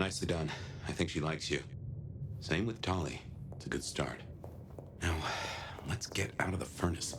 Nicely done. I think she likes you. Same with Tolly. It's a good start. Now, let's get out of the furnace.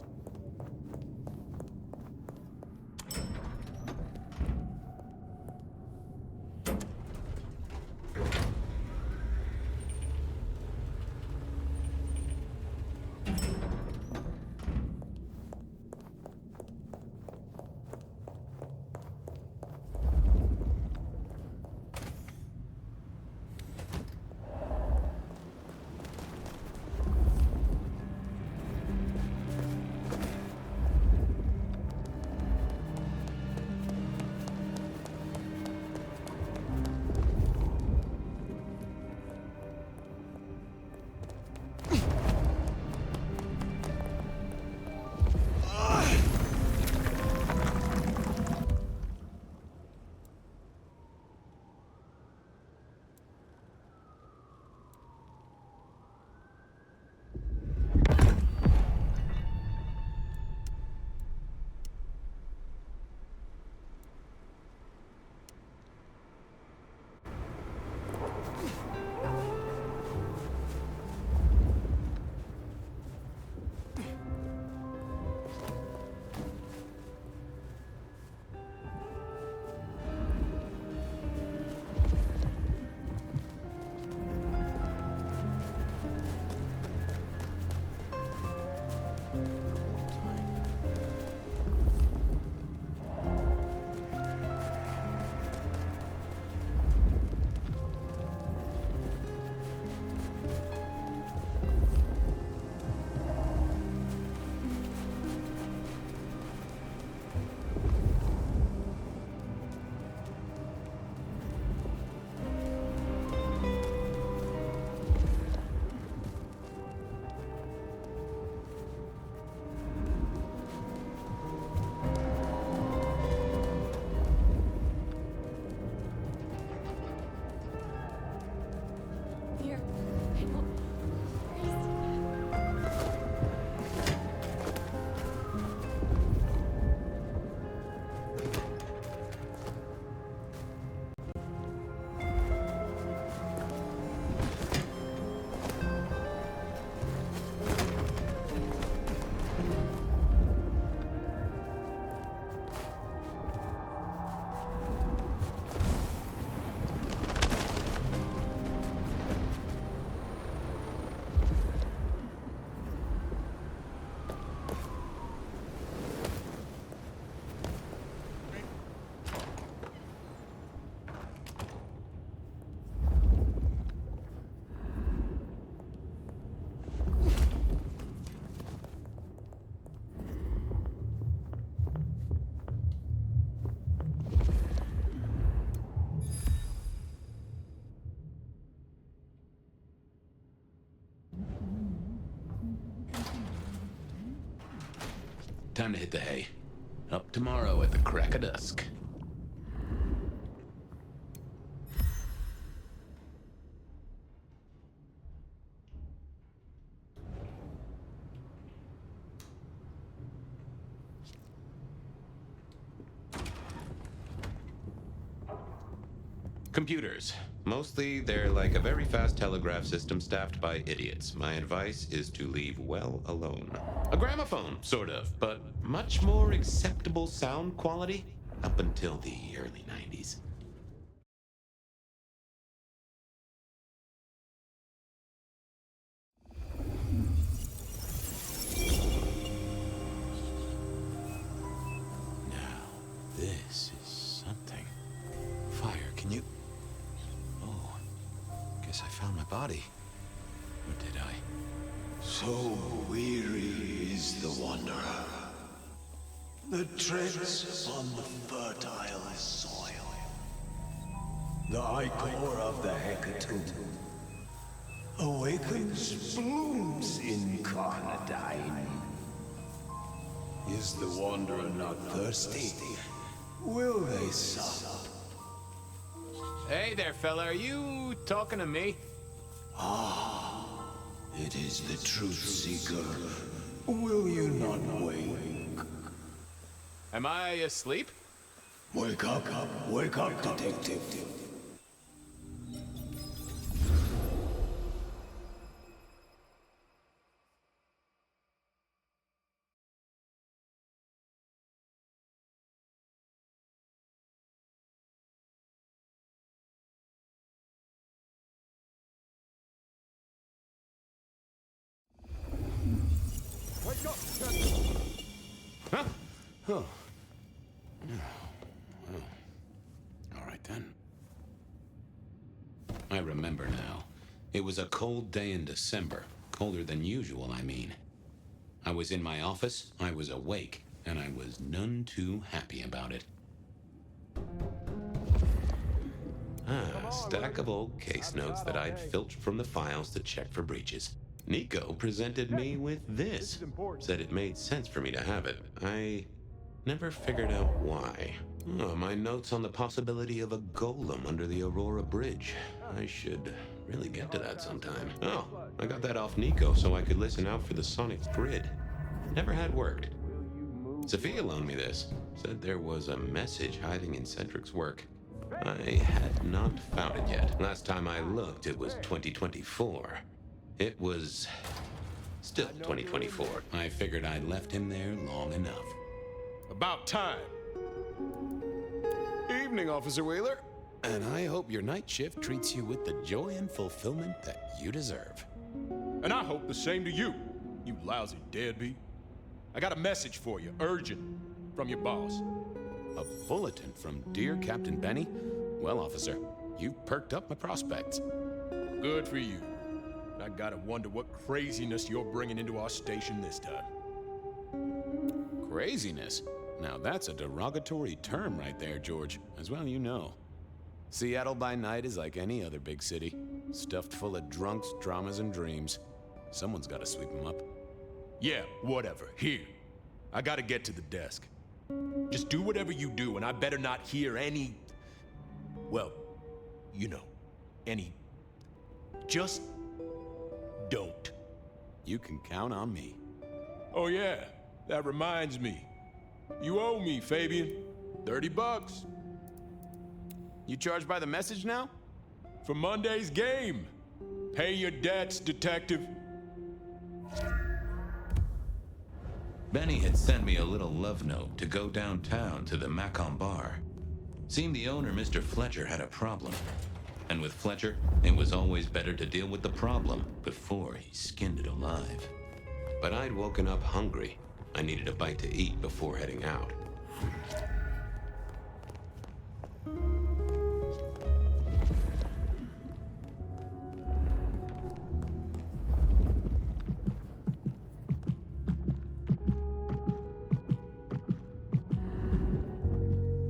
Here. I know. Time to hit the hay. Up tomorrow at the crack of dusk. Computers. Mostly, they're like a very fast telegraph system staffed by idiots. My advice is to leave well alone. A gramophone, sort of, but much more acceptable sound quality up until the early 90s. Now, this is something. Fire, can you... Oh, guess I found my body. Or did I? So weary is the wanderer. The treads on the fertile soil. The ichor of the hecatomb awakens blooms incarnadine. Is the wanderer not thirsty? Will they sup? Hey there, fella. Are you talking to me? It is the truth seeker. Will you not wake? Am I asleep? Wake up, detective. Oh. Well, all right then. I remember now. It was a cold day in December. Colder than usual, I mean. I was in my office, I was awake, and I was none too happy about it. Stack of old case notes that I'd filched from the files to check for breaches. Nico presented me with this. Said it made sense for me to have it. I never figured out why. Oh, my notes on the possibility of a golem under the Aurora Bridge. I should really get to that sometime. Oh, I got that off Nico so I could listen out for the sonic grid. Never had worked. Sophia loaned me this. Said there was a message hiding in Cedric's work. I had not found it yet. Last time I looked, it was 2024. It was still 2024. I figured I'd left him there long enough. About time. Evening, Officer Wheeler. And I hope your night shift treats you with the joy and fulfillment that you deserve. And I hope the same to you, you lousy deadbeat. I got a message for you, urgent, from your boss. A bulletin from dear Captain Benny? Well, officer, you've perked up my prospects. Good for you. I gotta wonder what craziness you're bringing into our station this time. Craziness? Now that's a derogatory term right there, George, as well you know. Seattle by night is like any other big city, stuffed full of drunks, dramas, and dreams. Someone's gotta sweep them up. Yeah, whatever. Here. I gotta get to the desk. Just do whatever you do, and I better not hear any... Well, you know, any... Just don't. You can count on me. Oh yeah, that reminds me. You owe me, Fabian. $30. You charged by the message now? For Monday's game. Pay your debts, detective. Benny had sent me a little love note to go downtown to the Macon bar. Seemed the owner, Mr. Fletcher, had a problem. And with Fletcher, it was always better to deal with the problem before he skinned it alive. But I'd woken up hungry. I needed a bite to eat before heading out.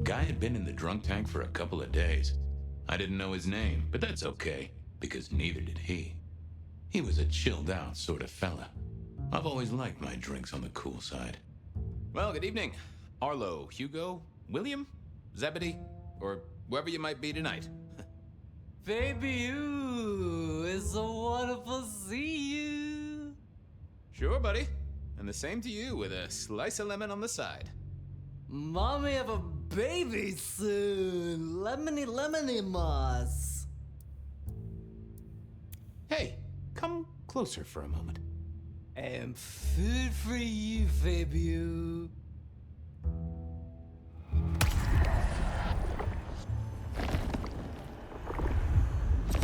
Guy had been in the drunk tank for a couple of days. I didn't know his name, but that's okay, because neither did he. He was a chilled out sort of fella. I've always liked my drinks on the cool side. Well, good evening. Arlo, Hugo, William, Zebedee, or whoever you might be tonight. Baby, you, it's so wonderful to see you. Sure, buddy. And the same to you with a slice of lemon on the side. Mommy have a baby soon. Lemony moss. Hey, come closer for a moment. And food for you, Fabio.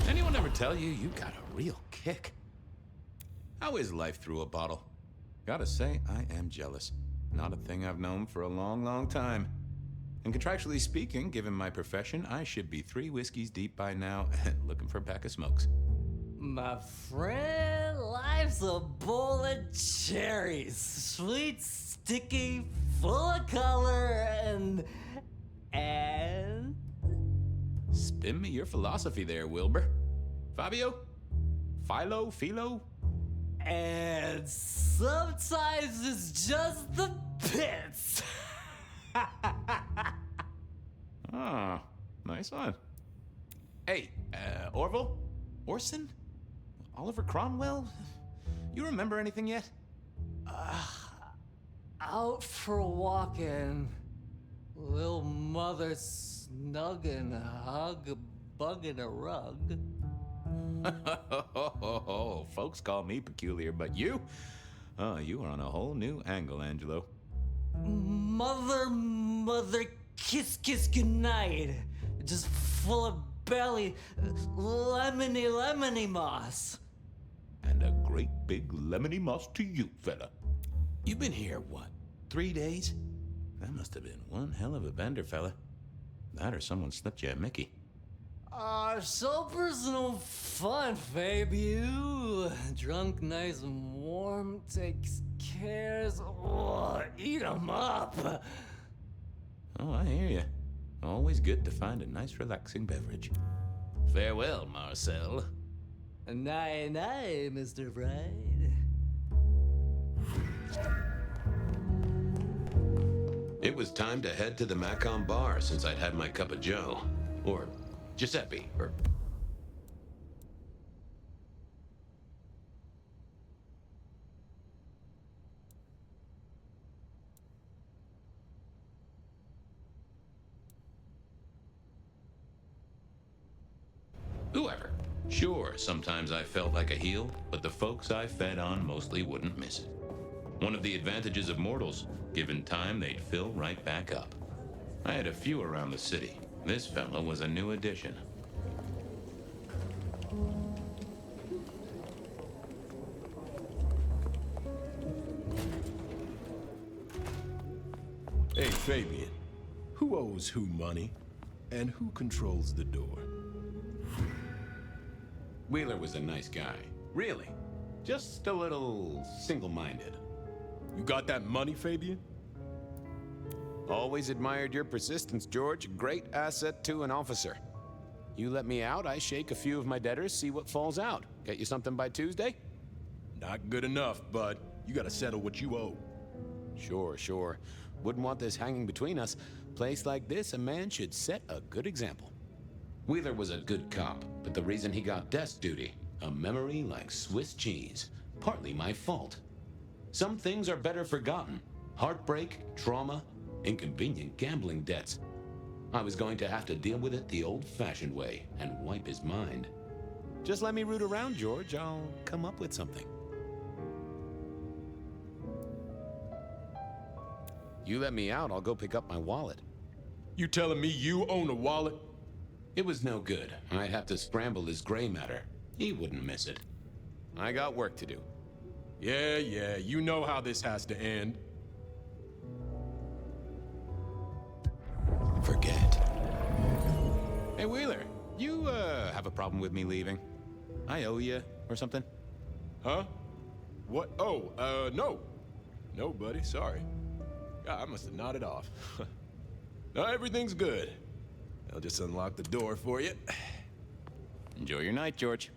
Anyone ever tell you you got a real kick? How is life through a bottle? Gotta say, I am jealous. Not a thing I've known for a long, long time. And contractually speaking, given my profession, I should be 3 whiskeys deep by now and looking for a pack of smokes. My friend, life's a bowl of cherries. Sweet, sticky, full of color, and... Spin me your philosophy there, Wilbur. Fabio? Philo? And sometimes it's just the pits. Ah, nice one. Hey, Orville? Orson? Oliver Cromwell? You remember anything yet? Out for walking. Little mother snug and hug a bug in a rug. Folks call me peculiar, but you? Oh, you are on a whole new angle, Angelo. Mother, kiss goodnight. Just full of belly, lemony moss. And a great big lemony moss to you, fella. You've been here, what, 3 days? That must have been one hell of a bender, fella. That or someone slipped you a Mickey. So personal fun, Fabian. Drunk, nice and warm, takes cares. Oh, eat 'em up. Oh, I hear you. Always good to find a nice, relaxing beverage. Farewell, Marcel. Night, night, Mr. Bride. It was time to head to the Macon bar since I'd had my cup of Joe. Or Giuseppe, or... whoever. Sure, sometimes I felt like a heel, but the folks I fed on mostly wouldn't miss it. One of the advantages of mortals, given time, they'd fill right back up. I had a few around the city. This fella was a new addition. Hey, Fabian. Who owes who money? And who controls the door? Wheeler was a nice guy. Really. Just a little single-minded. You got that money, Fabian? Always admired your persistence, George. Great asset to an officer. You let me out, I shake a few of my debtors, see what falls out. Get you something by Tuesday? Not good enough, bud. You gotta settle what you owe. Sure. Wouldn't want this hanging between us. Place like this, a man should set a good example. Wheeler was a good cop, but the reason he got desk duty, a memory like Swiss cheese, partly my fault. Some things are better forgotten. Heartbreak, trauma, inconvenient gambling debts. I was going to have to deal with it the old-fashioned way and wipe his mind. Just let me root around, George. I'll come up with something. You let me out, I'll go pick up my wallet. You telling me you own a wallet? It was no good. I'd have to scramble his gray matter. He wouldn't miss it. I got work to do. Yeah, you know how this has to end. Forget. Hey, Wheeler, you, have a problem with me leaving? I owe you, or something? Huh? What? Oh, no. No, buddy, sorry. God, I must have nodded off. No, everything's good. I'll just unlock the door for you. Enjoy your night, George.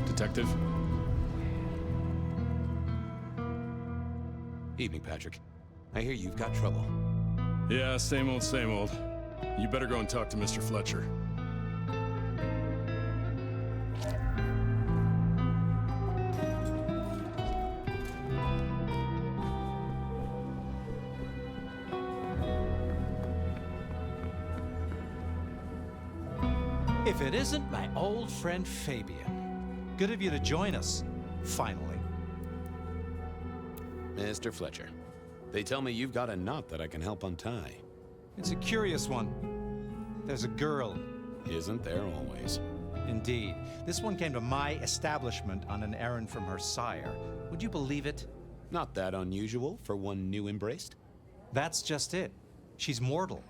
Detective? Evening, Patrick. I hear you've got trouble. Yeah, same old, same old. You better go and talk to Mr. Fletcher. If it isn't my old friend Fabian. Good of you to join us, finally. Mr. Fletcher, they tell me you've got a knot that I can help untie. It's a curious one. There's a girl. Isn't there always? Indeed. This one came to my establishment on an errand from her sire. Would you believe it? Not that unusual for one new embraced. That's just it. She's mortal.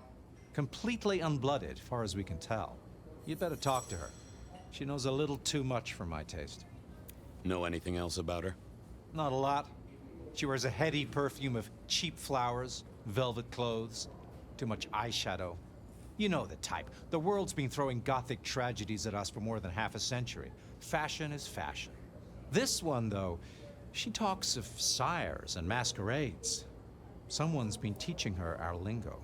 Completely unblooded, far as we can tell. You'd better talk to her. She knows a little too much for my taste. Know anything else about her? Not a lot. She wears a heady perfume of cheap flowers, velvet clothes, too much eyeshadow. You know the type. The world's been throwing gothic tragedies at us for more than half a century. Fashion is fashion. This one, though, she talks of sires and masquerades. Someone's been teaching her our lingo.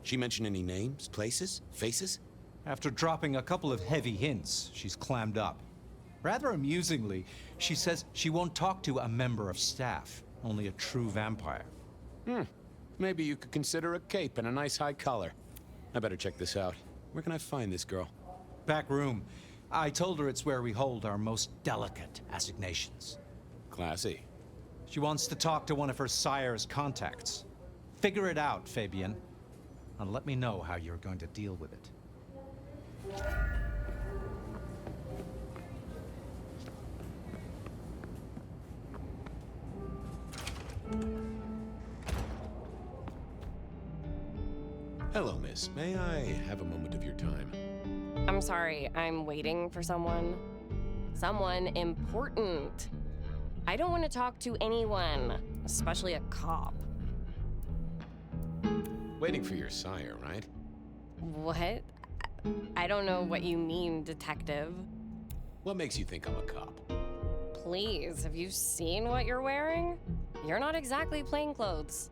She mention any names, places, faces? After dropping a couple of heavy hints, she's clammed up. Rather amusingly, she says she won't talk to a member of staff, only a true vampire. Maybe you could consider a cape and a nice high collar. I better check this out. Where can I find this girl? Back room. I told her it's where we hold our most delicate assignations. Classy. She wants to talk to one of her sire's contacts. Figure it out, Fabian. And let me know how you're going to deal with it. Hello, miss. May I have a moment of your time? I'm sorry, I'm waiting for someone. Someone important. I don't want to talk to anyone, especially a cop. Waiting for your sire, right? What? I don't know what you mean, detective. What makes you think I'm a cop? Please, have you seen what you're wearing? You're not exactly plainclothes.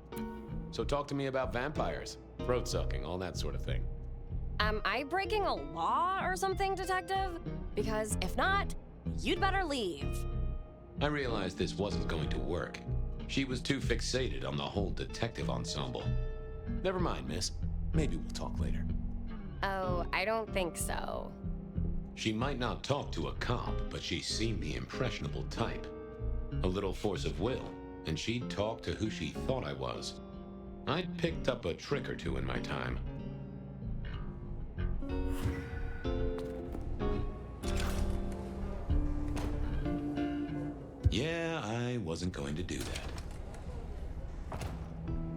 So talk to me about vampires, throat sucking, all that sort of thing. Am I breaking a law or something, detective? Because if not, you'd better leave. I realized this wasn't going to work. She was too fixated on the whole detective ensemble. Never mind, miss. Maybe we'll talk later. Oh, I don't think so. She might not talk to a cop, but she seemed the impressionable type. A little force of will, and she'd talk to who she thought I was. I'd picked up a trick or two in my time. Yeah, I wasn't going to do that.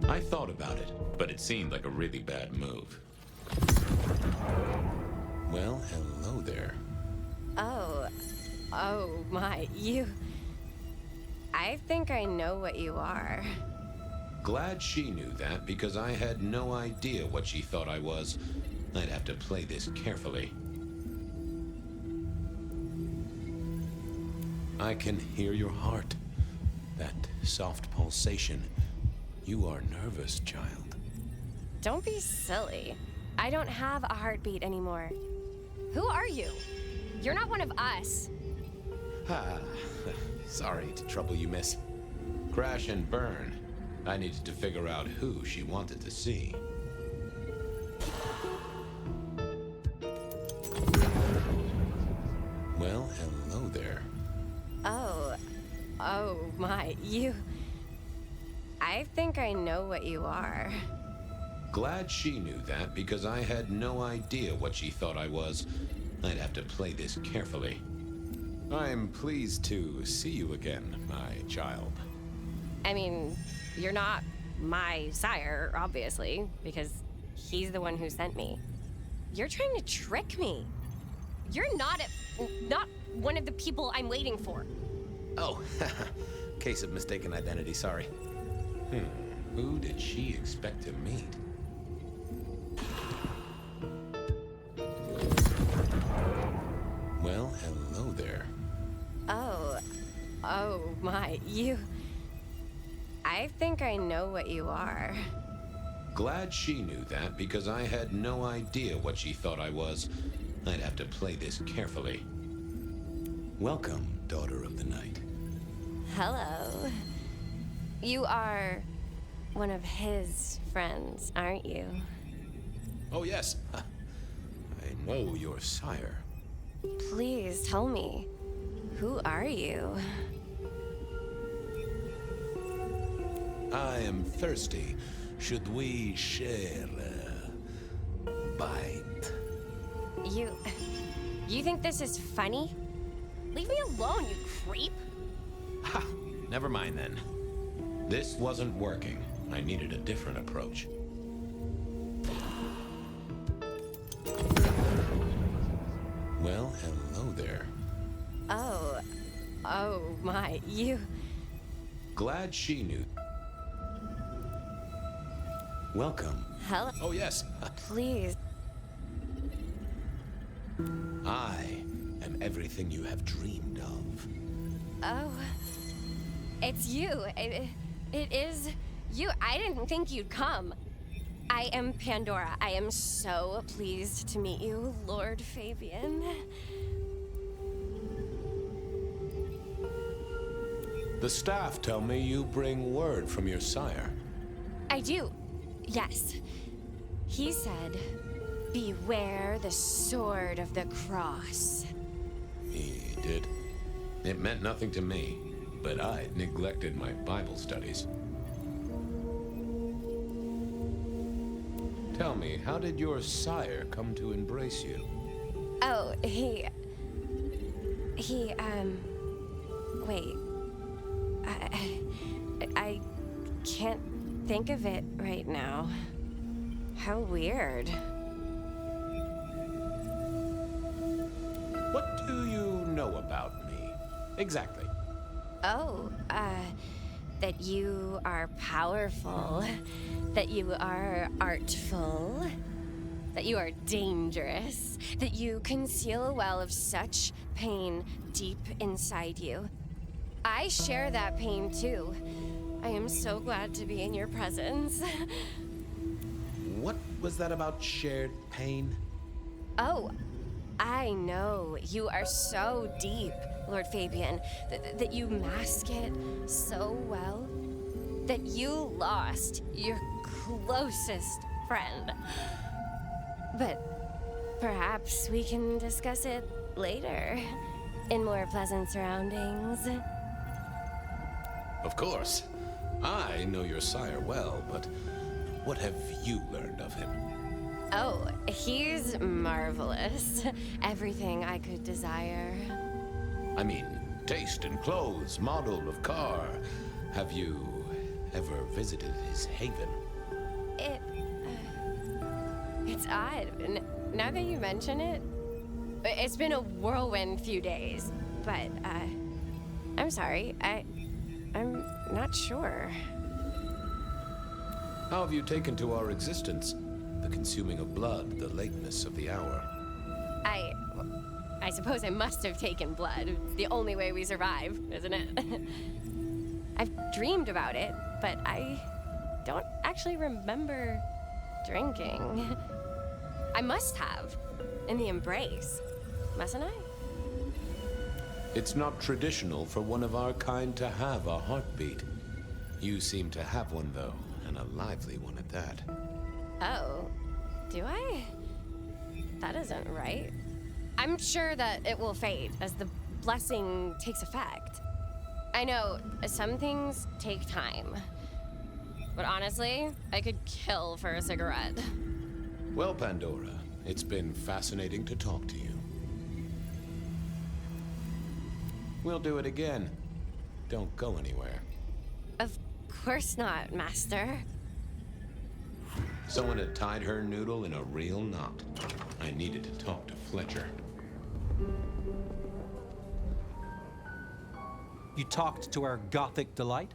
I thought about it, but it seemed like a really bad move. Well, hello there. Oh my, you... I think I know what you are. Glad she knew that, because I had no idea what she thought I was. I'd have to play this carefully. I can hear your heart. That soft pulsation. You are nervous, child. Don't be silly. I don't have a heartbeat anymore. Who are you? You're not one of us. Ha! Sorry to trouble you, miss. Crash and burn. I needed to figure out who she wanted to see. Well, hello there. Oh my, you... I think I know what you are. Glad she knew that, because I had no idea what she thought I was. I'd have to play this carefully. I'm pleased to see you again, my child. I mean, you're not my sire, obviously, because he's the one who sent me. You're trying to trick me. You're not one of the people I'm waiting for. Oh, case of mistaken identity, sorry. Who did she expect to meet? Well, hello there. Oh my, you... I think I know what you are. Glad she knew that, because I had no idea what she thought I was. I'd have to play this carefully. Welcome, daughter of the night. Hello. You are one of his friends, aren't you? Oh, yes. I know your sire. Please tell me, who are you? I am thirsty. Should we share a bite? You think this is funny? Leave me alone, you creep! Ha! Never mind then. This wasn't working. I needed a different approach. Well, hello there. Oh my, you... Glad she knew. Welcome. Hello? Oh, yes. Please. I am everything you have dreamed of. Oh, it's you. It is you. I didn't think you'd come. I am Pandora. I am so pleased to meet you, Lord Fabian. The staff tell me you bring word from your sire. I do. Yes. He said, beware the sword of the cross. He did. It meant nothing to me, but I neglected my Bible studies. Tell me, how did your sire come to embrace you? Oh, wait. I can't think of it right now. How weird. What do you know about me? Exactly. Oh, that you are powerful, that you are artful, that you are dangerous, that you conceal a well of such pain deep inside you. I share that pain too. I am so glad to be in your presence. What was that about shared pain? Oh, I know. You are so deep, Lord Fabian, that you mask it so well, that you lost your closest friend. But perhaps we can discuss it later, in more pleasant surroundings. Of course. I know your sire well, but what have you learned of him? Oh, he's marvelous. Everything I could desire. I mean, taste in clothes, model of car. Have you ever visited his haven? It's odd. Now that you mention it, it's been a whirlwind few days. But, I'm sorry. I'm not sure. How have you taken to our existence? The consuming of blood, the lateness of the hour. I suppose I must have taken blood. It's the only way we survive, isn't it? I've dreamed about it, but I don't actually remember drinking. I must have. In the embrace. Mustn't I? It's not traditional for one of our kind to have a heartbeat. You seem to have one, though, and a lively one at that. Oh, do I? That isn't right. I'm sure that it will fade as the blessing takes effect. I know some things take time, but honestly, I could kill for a cigarette. Well, Pandora, it's been fascinating to talk to you. We'll do it again. Don't go anywhere. Of course not, Master. Someone had tied her noodle in a real knot. I needed to talk to Fletcher. You talked to our Gothic delight?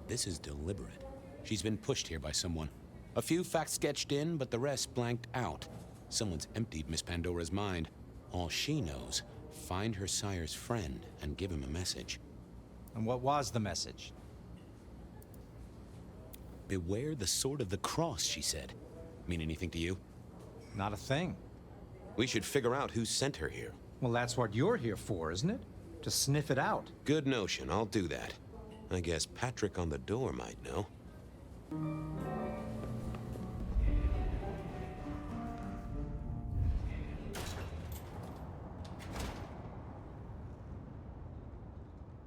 This is deliberate. She's been pushed here by someone. A few facts sketched in, but the rest blanked out. Someone's emptied Miss Pandora's mind. All she knows, find her sire's friend and give him a message. And what was the message? Beware the sword of the cross, she said. Mean anything to you? Not a thing. We should figure out who sent her here. Well, that's what you're here for, isn't it? To sniff it out. Good notion, I'll do that. I guess Patrick on the door might know.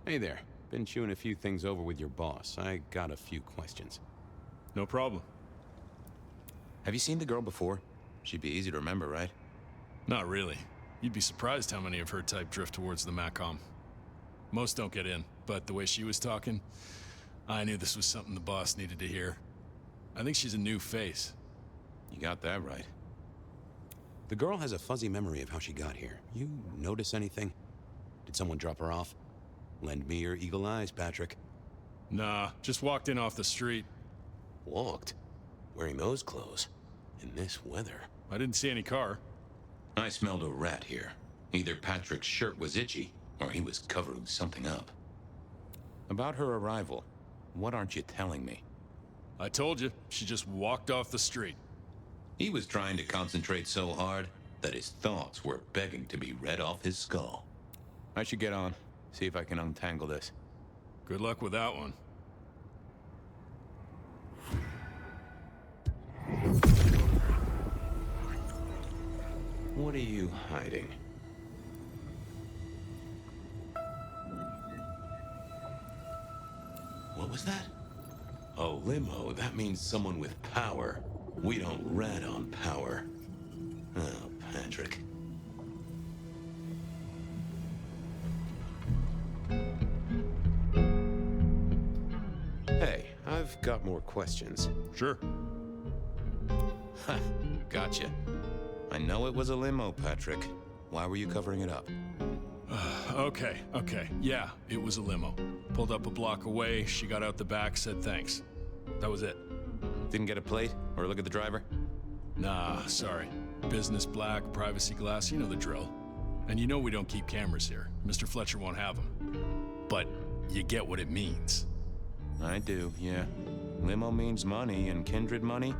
Hey there. Been chewing a few things over with your boss. I got a few questions. No problem. Have you seen the girl before? She'd be easy to remember, right? Not really. You'd be surprised how many of her type drift towards the Macom. Most don't get in, but the way she was talking, I knew this was something the boss needed to hear. I think she's a new face. You got that right. The girl has a fuzzy memory of how she got here. You notice anything? Did someone drop her off? Lend me your eagle eyes, Patrick. Nah, just walked in off the street. Walked? Wearing those clothes? In this weather? I didn't see any car. I smelled a rat here. Either Patrick's shirt was itchy, or he was covering something up. About her arrival, what aren't you telling me? I told you, she just walked off the street. He was trying to concentrate so hard that his thoughts were begging to be read off his skull. I should get on. See if I can untangle this. Good luck with that one. What are you hiding? What was that? Oh, limo. That means someone with power. We don't rat on power. Oh, Patrick. Hey, I've got more questions. Sure. Ha, gotcha. I know it was a limo, Patrick. Why were you covering it up? Okay. Yeah, it was a limo. Pulled up a block away, she got out the back, said thanks. That was it. Didn't get a plate or look at the driver? Nah, sorry. Business black, privacy glass, you know the drill. And you know we don't keep cameras here. Mr. Fletcher won't have them. But you get what it means. I do, yeah. Limo means money, and kindred money?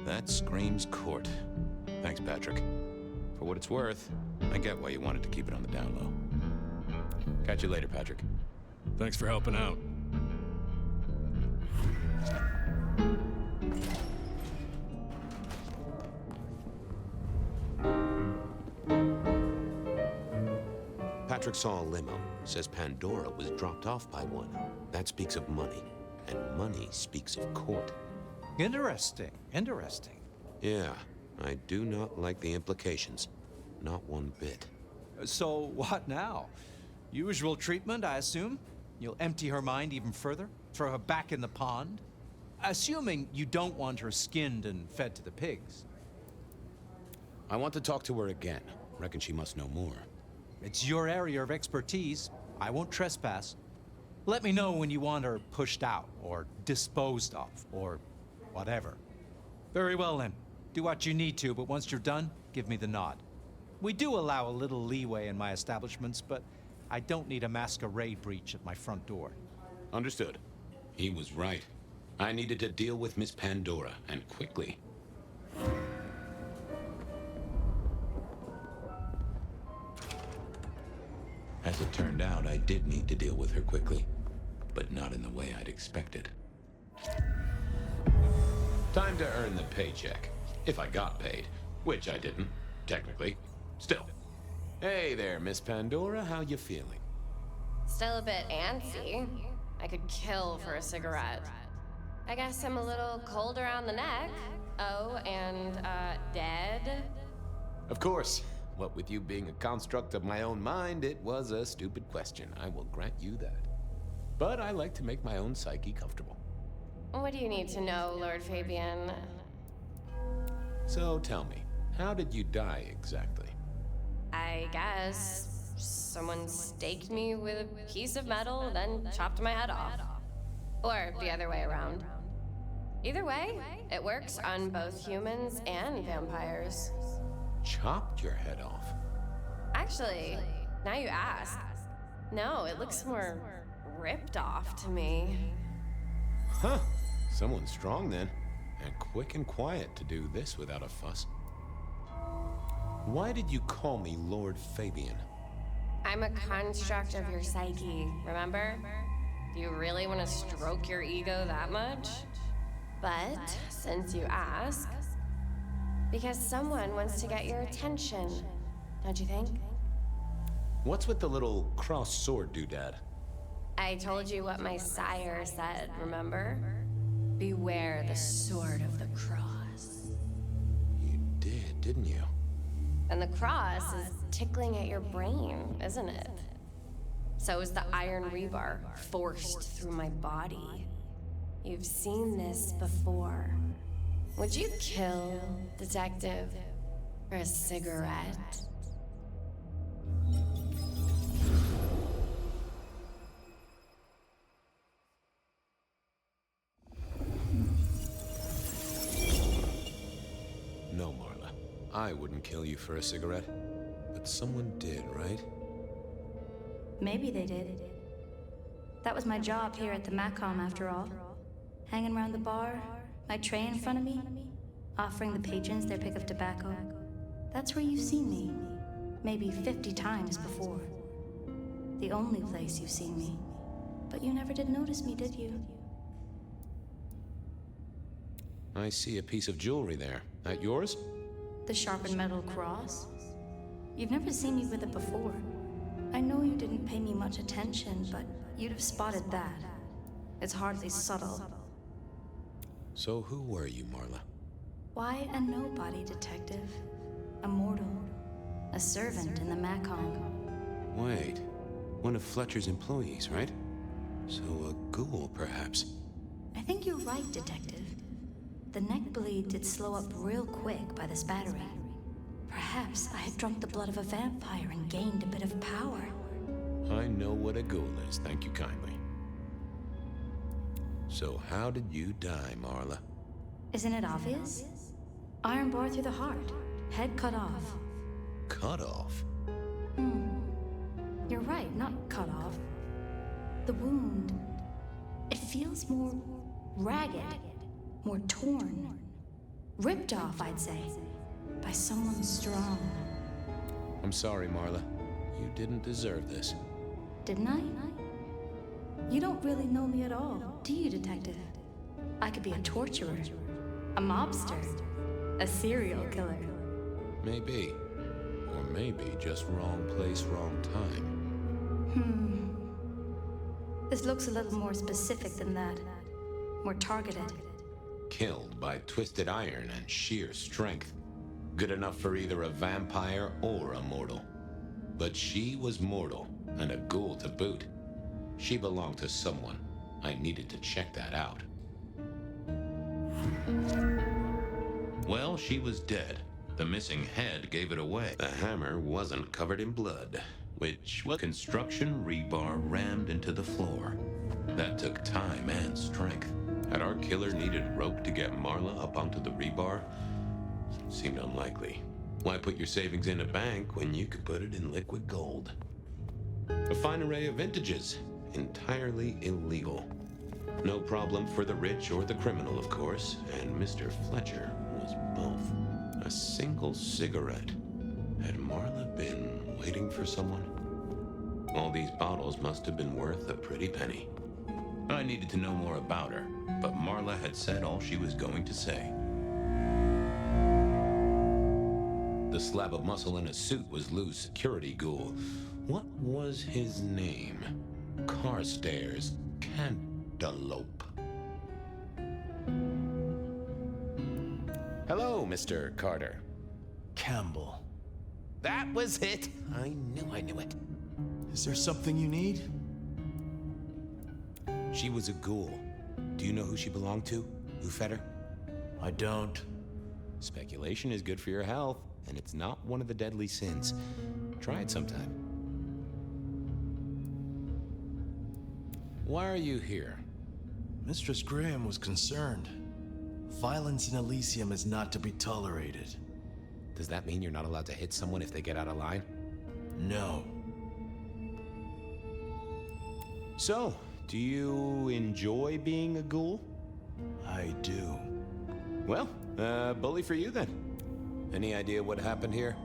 That screams court. Thanks, Patrick. For what it's worth, I get why you wanted to keep it on the down low. Catch you later, Patrick. Thanks for helping out. Patrick saw a limo. Says Pandora was dropped off by one. That speaks of money. And money speaks of court. Interesting. Yeah, I do not like the implications. Not one bit. So what now? Usual treatment, I assume? You'll empty her mind even further? Throw her back in the pond? Assuming you don't want her skinned and fed to the pigs. I want to talk to her again. Reckon she must know more. It's your area of expertise. I won't trespass. Let me know when you want her pushed out, or disposed of, or whatever. Very well then. Do what you need to, but once you're done, give me the nod. We do allow a little leeway in my establishments, but I don't need a masquerade breach at my front door. Understood. He was right. I needed to deal with Miss Pandora, and quickly. As it turned out, I did need to deal with her quickly. But not in the way I'd expected. Time to earn the paycheck. If I got paid. Which I didn't, technically. Still. Hey there, Miss Pandora. How you feeling? Still a bit antsy. I could kill for a cigarette. I guess I'm a little cold around the neck. Oh, and, dead? Of course. What with you being a construct of my own mind, it was a stupid question. I will grant you that. But I like to make my own psyche comfortable. What do you need to know, Lord Fabian? So tell me, how did you die exactly? I guess someone staked me with a piece of metal, then chopped my head off. Or the other way around. Either way, it works on both humans and vampires. Chopped your head off? Actually, now you ask. No, it looks more ripped off to me. Huh. Someone strong then. And quick and quiet to do this without a fuss. Why did you call me Lord Fabian? I'm a construct of your psyche, remember? Do you really want to stroke your ego that much? But, since you ask, because someone wants to get your attention, don't you think? What's with the little cross sword doodad? I told you what my sire said, remember? Beware the sword of the cross. You did, didn't you? And the cross is tickling at your brain, isn't it? So is the iron rebar forced through my body. You've seen this before. Would you kill, detective, for a cigarette? No, Marla. I wouldn't kill you for a cigarette. But someone did, right? Maybe they did. That was my job here at the Macom, after all. Hanging around the bar, my tray in front of me, offering the patrons their pick of tobacco. That's where you've seen me. Maybe 50 times before. The only place you've seen me. But you never did notice me, did you? I see a piece of jewelry there. That yours? The sharpened metal cross? You've never seen me with it before. I know you didn't pay me much attention, but you'd have spotted that. It's hardly subtle. So who were you, Marla? Why, a nobody, detective. A mortal. A servant in the Macom. Wait, one of Fletcher's employees, right? So a ghoul, perhaps? I think you're right, detective. The neck bleed did slow up real quick by the spattering. Perhaps I had drunk the blood of a vampire and gained a bit of power. I know what a ghoul is, thank you kindly. So how did you die, Marla? Isn't it obvious? Iron bar through the heart. Head cut off. Cut off? You're right, not cut off. The wound, it feels more ragged, more torn. Ripped off, I'd say, by someone strong. I'm sorry, Marla. You didn't deserve this. Didn't I? You don't really know me at all, do you, detective? I could be a torturer, a mobster, a serial killer. Maybe. Or maybe just wrong place, wrong time. This looks a little more specific than that. More targeted. Killed by twisted iron and sheer strength. Good enough for either a vampire or a mortal. But she was mortal, and a ghoul to boot. She belonged to someone. I needed to check that out. Well, she was dead. The missing head gave it away. The hammer wasn't covered in blood, which was construction rebar rammed into the floor. That took time and strength. Had our killer needed rope to get Marla up onto the rebar? Seemed unlikely. Why put your savings in a bank when you could put it in liquid gold? A fine array of vintages. Entirely illegal. No problem for the rich or the criminal, of course, and Mr. Fletcher was both. A single cigarette. Had Marla been waiting for someone? All these bottles must have been worth a pretty penny. I needed to know more about her, but Marla had said all she was going to say. The slab of muscle in his suit was Lou's security ghoul. What was his name? Carstairs Cantaloupe. Hello, Mr. Carter. Campbell. That was it. I knew it. Is there something you need? She was a ghoul. Do you know who she belonged to? Who fed her? I don't. Speculation is good for your health, and it's not one of the deadly sins. Try it sometime. Why are you here? Mistress Graham was concerned. Violence in Elysium is not to be tolerated. Does that mean you're not allowed to hit someone if they get out of line? No. So, do you enjoy being a ghoul? I do. Well, bully for you then. Any idea what happened here?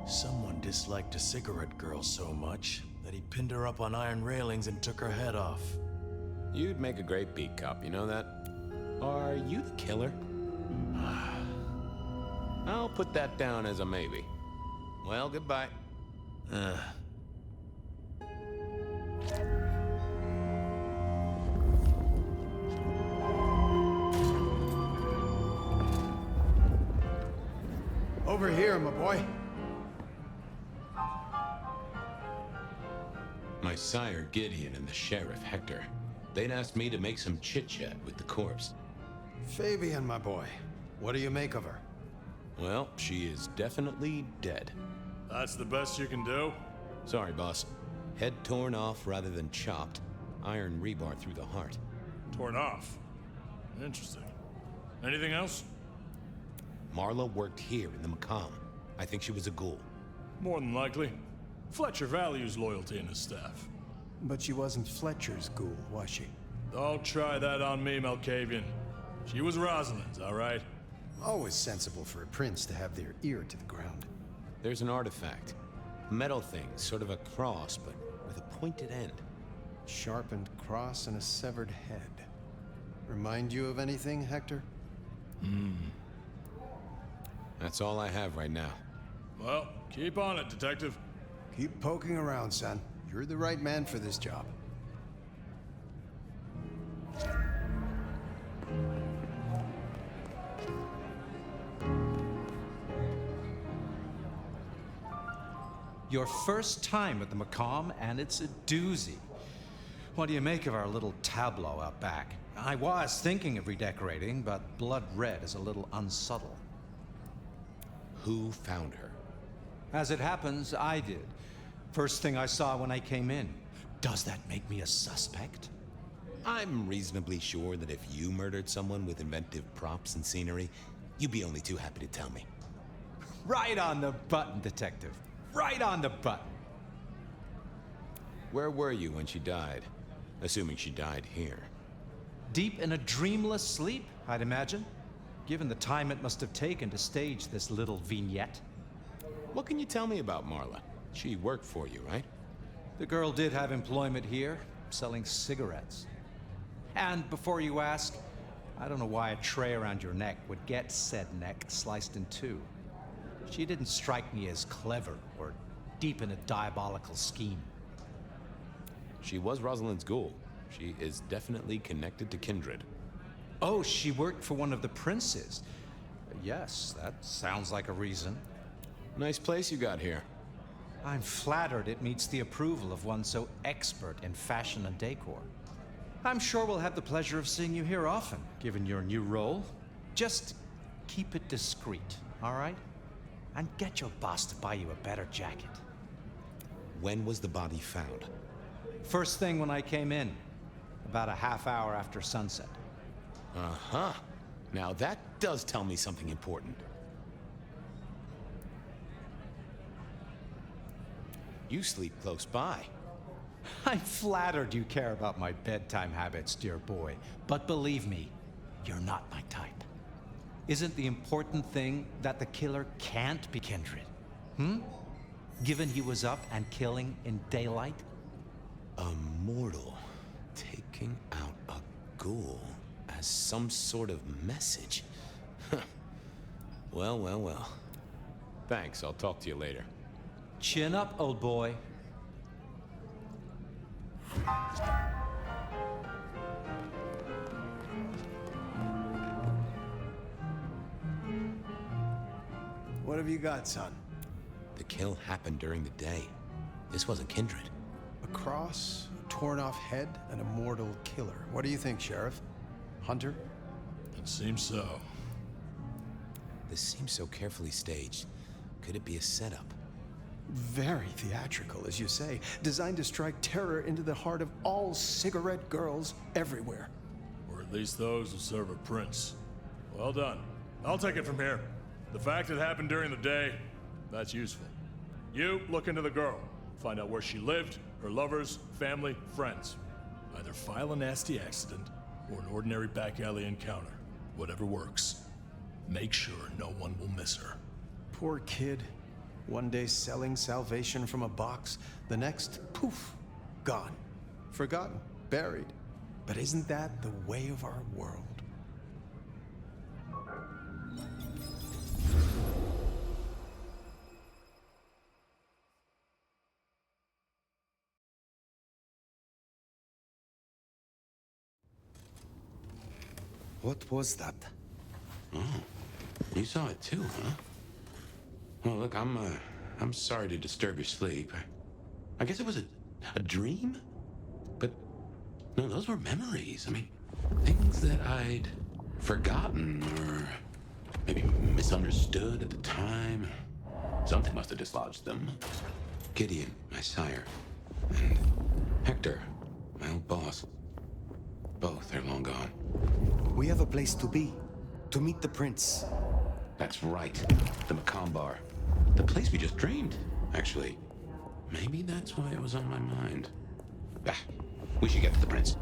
Someone disliked a cigarette girl so much that he pinned her up on iron railings and took her head off. You'd make a great beat cop, you know that? Are you the killer? I'll put that down as a maybe. Well, goodbye. Over here, my boy. My sire Gideon and the sheriff Hector. They'd asked me to make some chit-chat with the corpse. Fabian, my boy. What do you make of her? Well, she is definitely dead. That's the best you can do? Sorry, boss. Head torn off rather than chopped. Iron rebar through the heart. Torn off. Interesting. Anything else? Marla worked here in the Macomb. I think she was a ghoul. More than likely. Fletcher values loyalty in his staff. But she wasn't Fletcher's ghoul, was she? Don't try that on me, Malkavian. She was Rosalind's, all right? Always sensible for a prince to have their ear to the ground. There's an artifact. Metal thing, sort of a cross, but with a pointed end. Sharpened cross and a severed head. Remind you of anything, Hector? That's all I have right now. Well, keep on it, Detective. Keep poking around, son. You're the right man for this job. Your first time at the Macomb, and it's a doozy. What do you make of our little tableau out back? I was thinking of redecorating, but blood red is a little unsubtle. Who found her? As it happens, I did. First thing I saw when I came in. Does that make me a suspect? I'm reasonably sure that if you murdered someone with inventive props and scenery, you'd be only too happy to tell me. Right on the button, Detective. Right on the button. Where were you when she died? Assuming she died here. Deep in a dreamless sleep, I'd imagine. Given the time it must have taken to stage this little vignette. What can you tell me about Marla? She worked for you, right? The girl did have employment here, selling cigarettes. And before you ask, I don't know why a tray around your neck would get said neck sliced in two. She didn't strike me as clever or deep in a diabolical scheme. She was Rosalind's ghoul. She is definitely connected to kindred. Oh, she worked for one of the princes. Yes, that sounds like a reason. Nice place you got here. I'm flattered it meets the approval of one so expert in fashion and decor. I'm sure we'll have the pleasure of seeing you here often, given your new role. Just keep it discreet, all right? And get your boss to buy you a better jacket. When was the body found? First thing when I came in, about a half hour after sunset. Uh-huh. Now that does tell me something important. You sleep close by. I'm flattered you care about my bedtime habits, dear boy. But believe me, you're not my type. Isn't the important thing that the killer can't be kindred? Given he was up and killing in daylight? A mortal taking out a ghoul as some sort of message. Well, well, well. Thanks, I'll talk to you later. Chin up, old boy. What have you got, son? The kill happened during the day. This wasn't kindred. A cross, a torn-off head, and a mortal killer. What do you think, Sheriff? Hunter? It seems so. This seems so carefully staged. Could it be a setup? Very theatrical, as you say. Designed to strike terror into the heart of all cigarette girls everywhere. Or at least those who serve a prince. Well done. I'll take it from here. The fact it happened during the day, that's useful. You look into the girl. Find out where she lived, her lovers, family, friends. Either file a nasty accident or an ordinary back alley encounter. Whatever works. Make sure no one will miss her. Poor kid. One day selling salvation from a box, the next, poof, gone. Forgotten, buried. But isn't that the way of our world? What was that? Oh, you saw it too, huh? Well, look, I'm sorry to disturb your sleep. I guess it was a dream? But, no, those were memories. I mean, things that I'd forgotten or maybe misunderstood at the time. Something must have dislodged them. Gideon, my sire, and Hector, my old boss. Both are long gone. We have a place to be. To meet the prince. That's right. The Macomb Bar. The place we just dreamed, actually. Maybe that's why it was on my mind. Ah, we should get to the prince.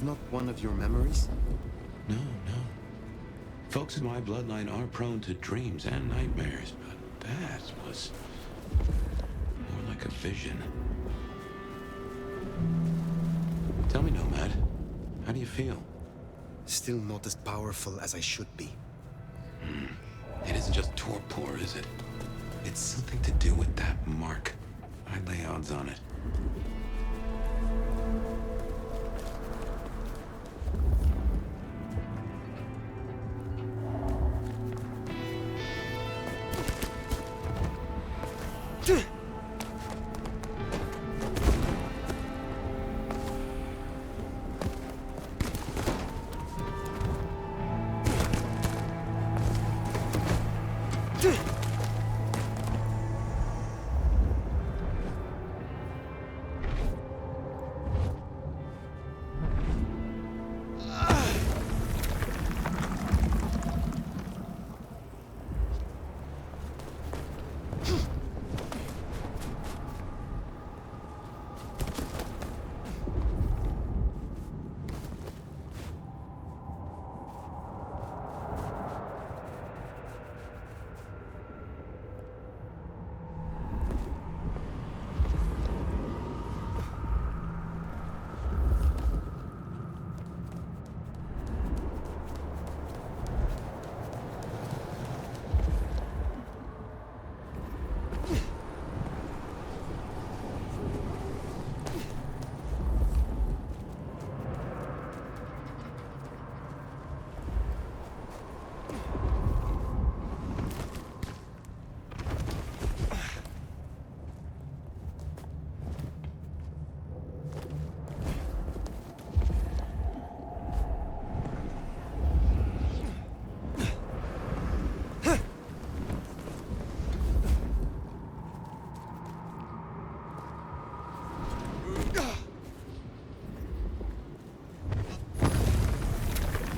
is not one of your memories? No, no. Folks in my bloodline are prone to dreams and nightmares, but that was more like a vision. Tell me, Nomad, how do you feel? Still not as powerful as I should be. It isn't just torpor, is it? It's something to do with that mark. I'd lay odds on it.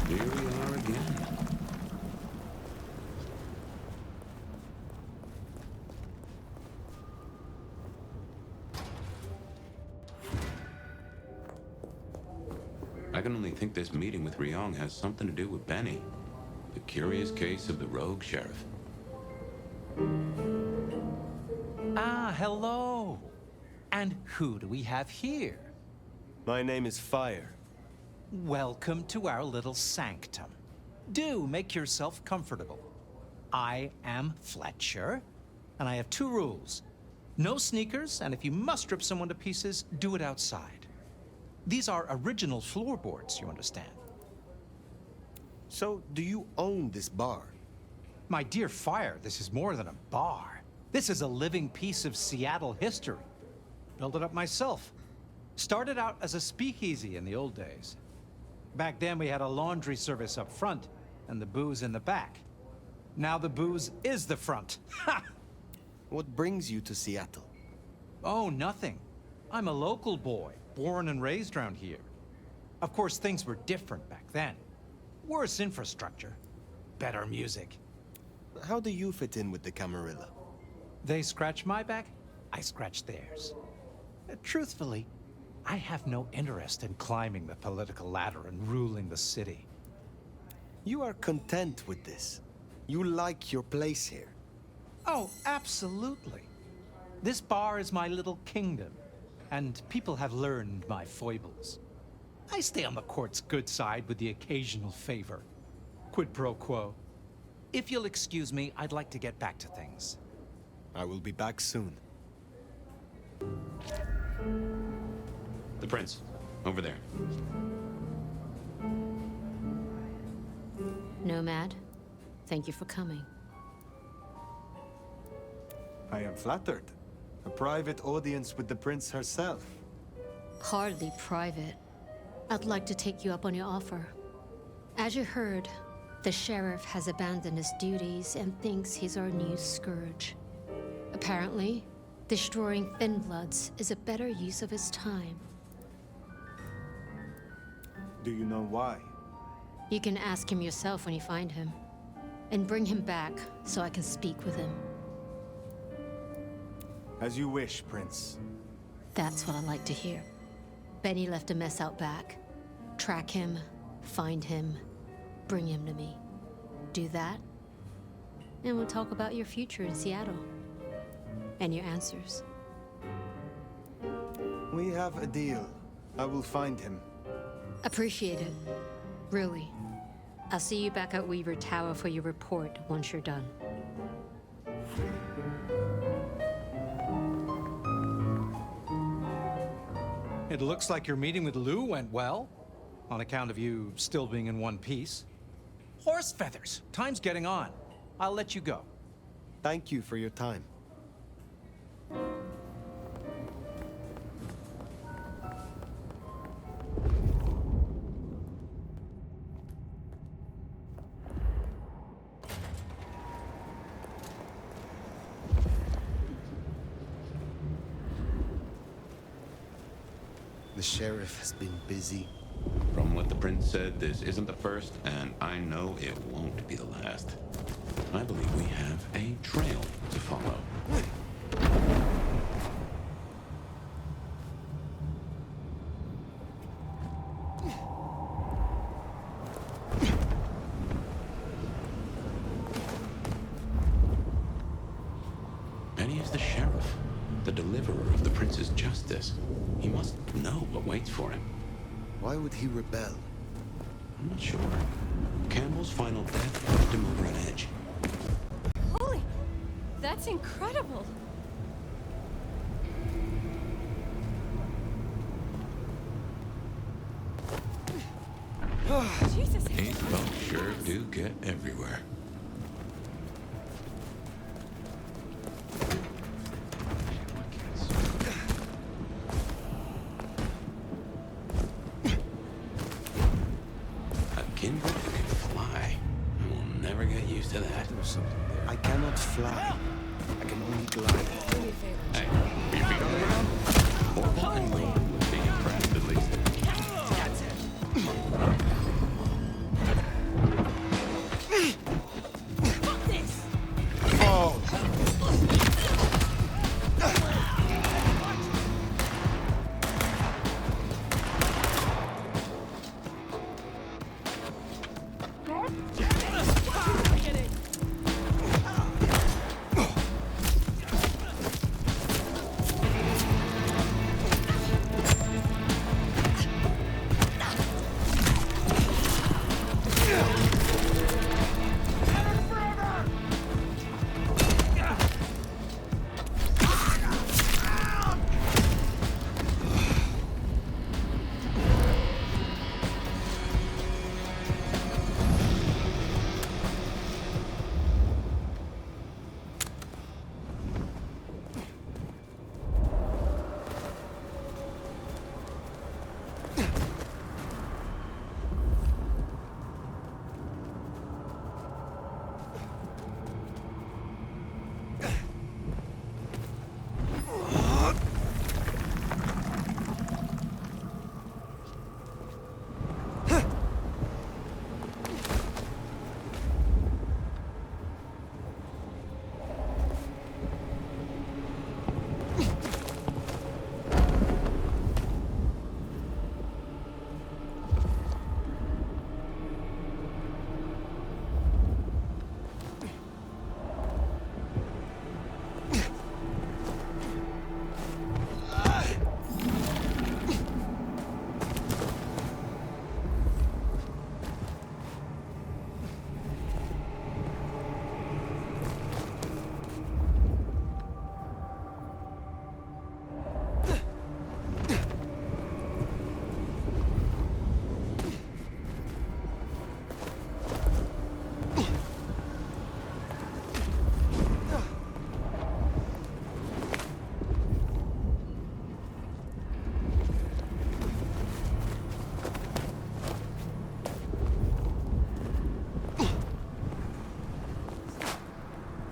Here we are again. I can only think this meeting with Ryong has something to do with Benny. The curious case of the rogue sheriff. Ah, hello. And who do we have here? My name is Fire. Welcome to our little sanctum. Do make yourself comfortable. I am Fletcher, and I have two rules. No sneakers, and if you must rip someone to pieces, do it outside. These are original floorboards, you understand. So, do you own this bar? My dear Fire, this is more than a bar. This is a living piece of Seattle history. Built it up myself. Started out as a speakeasy in the old days. Back then we had a laundry service up front and the booze in the back. Now the booze is the front. Ha! What brings you to Seattle? Oh, nothing. I'm a local boy, born and raised around here. Of course, things were different back then. Worse infrastructure, better music. How do you fit in with the Camarilla? They scratch my back, I scratch theirs. Truthfully, I have no interest in climbing the political ladder and ruling the city. You are content with this. You like your place here. Oh, absolutely. This bar is my little kingdom, and people have learned my foibles. I stay on the court's good side with the occasional favor. Quid pro quo. If you'll excuse me, I'd like to get back to things. I will be back soon. The prince, over there. Nomad, thank you for coming. I am flattered. A private audience with the prince herself. Hardly private. I'd like to take you up on your offer. As you heard, the sheriff has abandoned his duties and thinks he's our new scourge. Apparently, destroying Thin Bloods is a better use of his time. Do you know why? You can ask him yourself when you find him. And bring him back so I can speak with him. As you wish, Prince. That's what I like to hear. Benny left a mess out back. Track him, find him, bring him to me. Do that, and we'll talk about your future in Seattle. And your answers. We have a deal. I will find him. Appreciate it. Really. I'll see you back at Weaver Tower for your report once you're done. It looks like your meeting with Lou went well, on account of you still being in one piece. Horse feathers! Time's getting on. I'll let you go. Thank you for your time. The sheriff has been busy. From what the prince said, this isn't the first, and I know it won't be the last. I believe we have a trail to follow. And he is the sheriff, the deliverer of the prince's justice. He must know what waits for him. Why would he rebel? I'm not sure. Campbell's final death pushed him over an edge. Holy, that's incredible. Jesus. These folks sure do get everywhere. I cannot fly. I can only glide. Hey, are your feet on the ground? Orville and Lee would be impressed, at least. That's it. Fuck this! Oh!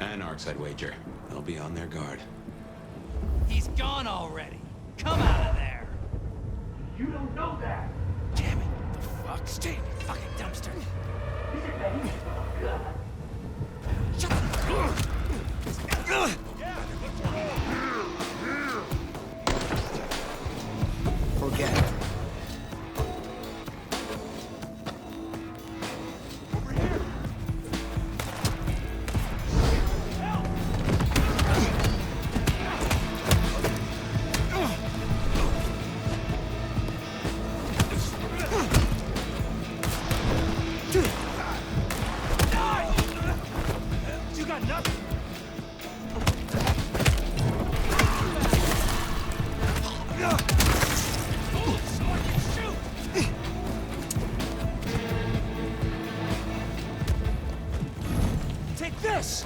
Anarchs, I'd wager. They'll be on their guard. He's gone already. Come out of there. You don't know that. Damn it. The fuck? Stay in your fucking dumpster. Is it ready? Good. Shut the door. Forget it. Take this!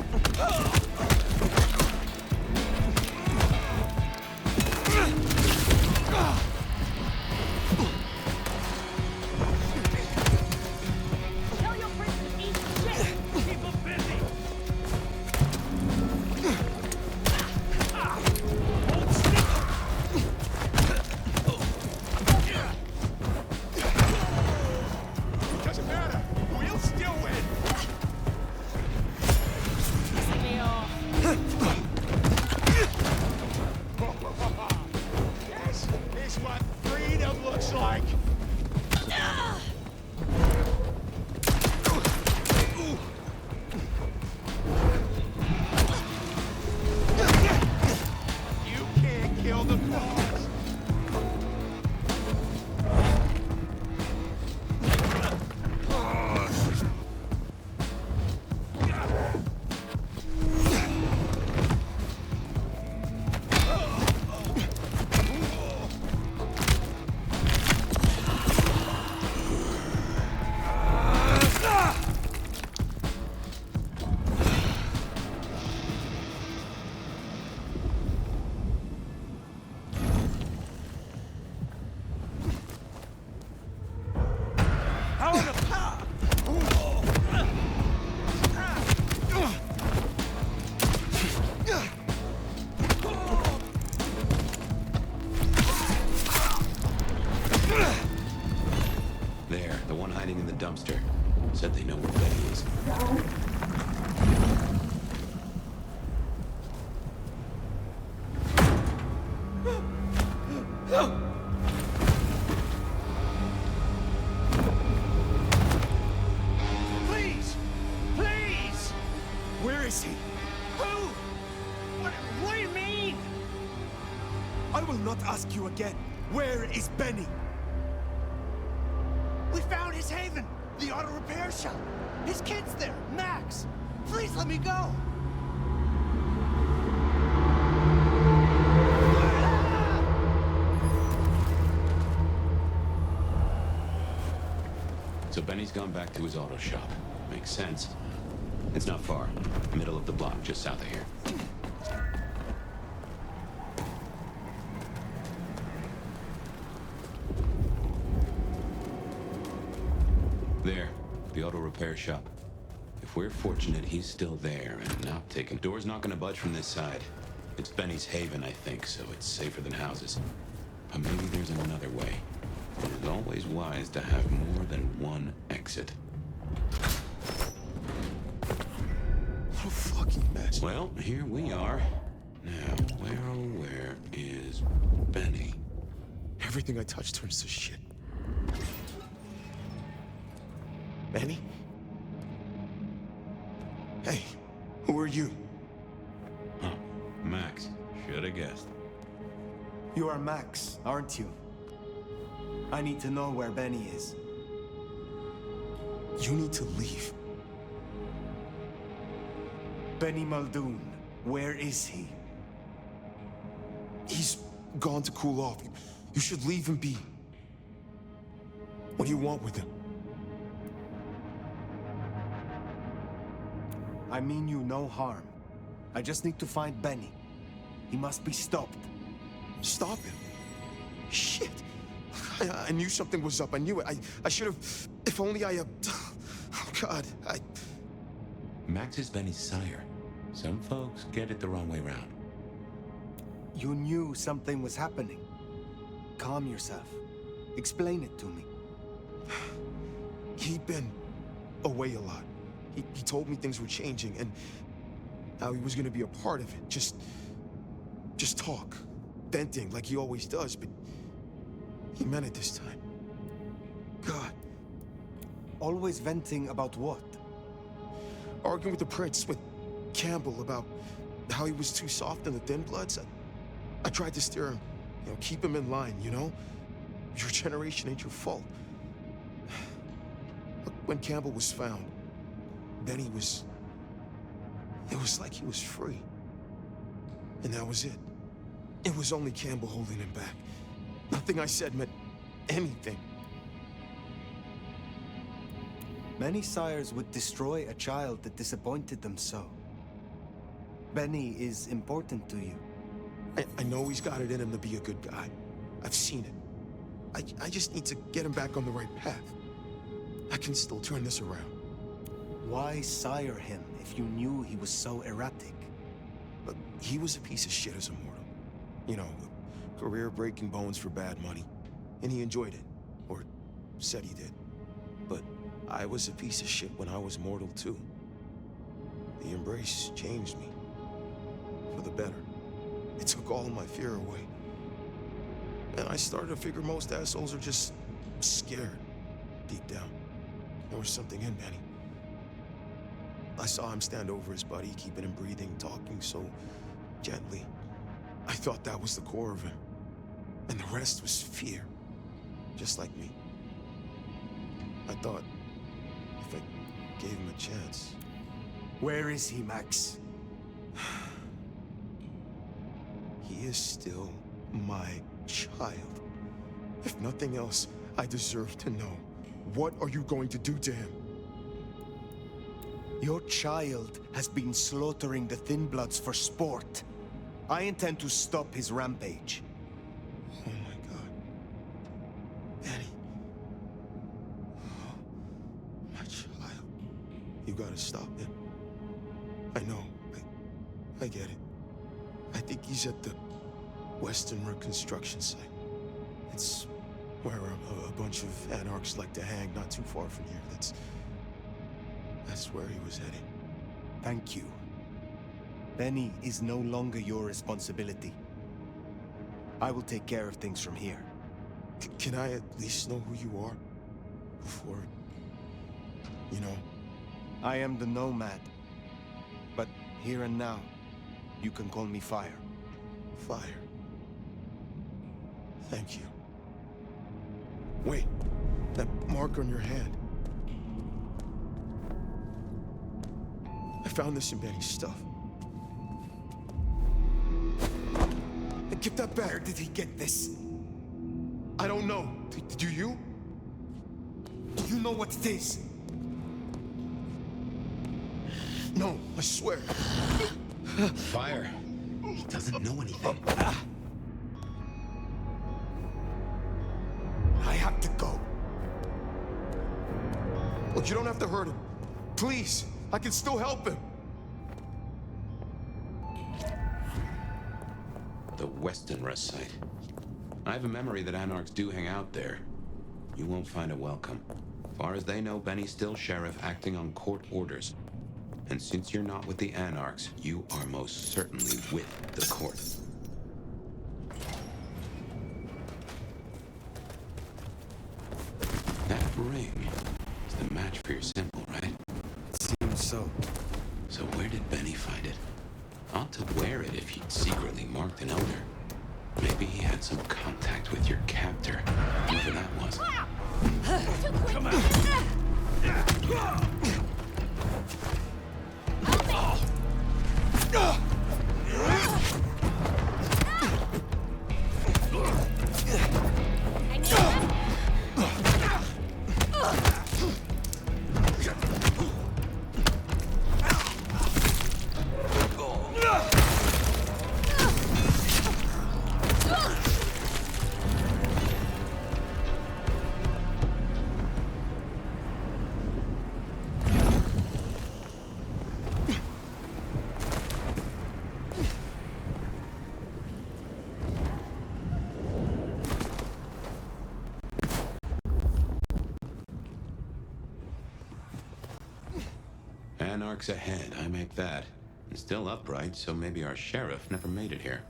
Tell your friends to eat shit! Keep them busy! Hold still! Doesn't matter! We'll still win! This is what freedom looks like! You can't kill the boss! There, the one hiding in the dumpster. Said they know where Betty is. Please! Please! Where is he? Who? What do you mean? I will not ask you again. Where is Benny? We found his haven! The auto repair shop! His kid's there! Max! Please let me go! So Benny's gone back to his auto shop. Makes sense. It's not far. Middle of the block, just south of here. There, the auto repair shop. If we're fortunate, he's still there and not taken. Door's not gonna budge from this side. It's Benny's haven, I think, so it's safer than houses. But maybe there's another way. It is always wise to have more than one exit. What a fucking mess. Well, here we are. Now, where is Benny? Everything I touch turns to shit. Benny? Hey, who are you? Huh. Max. Shoulda guessed. You are Max, aren't you? I need to know where Benny is. You need to leave. Benny Muldoon, where is he? He's gone to cool off. You should leave him be. What do you want with him? I mean you no harm. I just need to find Benny. He must be stopped. Stop him? Shit. I knew something was up. I knew it. I should have... If only I... Oh, God. Max is Benny's sire. Some folks get it the wrong way round. You knew something was happening. Calm yourself. Explain it to me. He'd been away a lot. He told me things were changing and how he was gonna be a part of it. Just talk. Venting like he always does, but he meant it this time. God. Always venting about what? Arguing with the prince, with Campbell, about how he was too soft on the Thin Bloods. I tried to steer him, keep him in line, Your generation ain't your fault. Look, when Campbell was found, then it was was like he was free. And that was it. It was only Campbell holding him back. Nothing I said meant anything. Many sires would destroy a child that disappointed them so. Benny is important to you. I know he's got it in him to be a good guy. I've seen it. I just need to get him back on the right path. I can still turn this around. Why sire him if you knew he was so erratic? Look, he was a piece of shit as a mortal. You know, career breaking bones for bad money. And he enjoyed it. Or said he did. But I was a piece of shit when I was mortal too. The embrace changed me. For the better. It took all of my fear away. And I started to figure most assholes are just scared. Deep down. There was something in Benny. I saw him stand over his buddy, keeping him breathing, talking so gently. I thought that was the core of him. And the rest was fear. Just like me. I thought if I gave him a chance. Where is he, Max? He is still my child. If nothing else, I deserve to know. What are you going to do to him? Your child has been slaughtering the Thin Bloods for sport. I intend to stop his rampage. Oh my God. Benny. Oh, my child. You gotta stop him. I know. I get it. I think he's at the Western Reconstruction site. It's where a bunch of anarchs like to hang, not too far from here. That's where he was heading. Thank you. Benny is no longer your responsibility. I will take care of things from here. Can I at least know who you are? Before... you know? I am the Nomad. But here and now, you can call me Fire. Fire. Thank you. Wait, that mark on your hand. I found this in Benny's stuff. Hey, give that back. Where did he get this? I don't know. Do you? Do you know what it is? No, I swear. Fire. He doesn't know anything. I have to go. Look, you don't have to hurt him. Please, I can still help him. The Western Rest site. I have a memory that anarchs do hang out there. You won't find it welcome. Far as they know, Benny's still sheriff acting on court orders. And since you're not with the anarchs, you are most certainly with the court. That ring is the match for your symbol, right? Seems so. So where did Benny find it? Ought to wear it if he'd secretly marked an elder. Maybe he had some contact with your captor, whoever that was. Come on. Anarchs ahead, I make that. And still upright, so maybe our sheriff never made it here.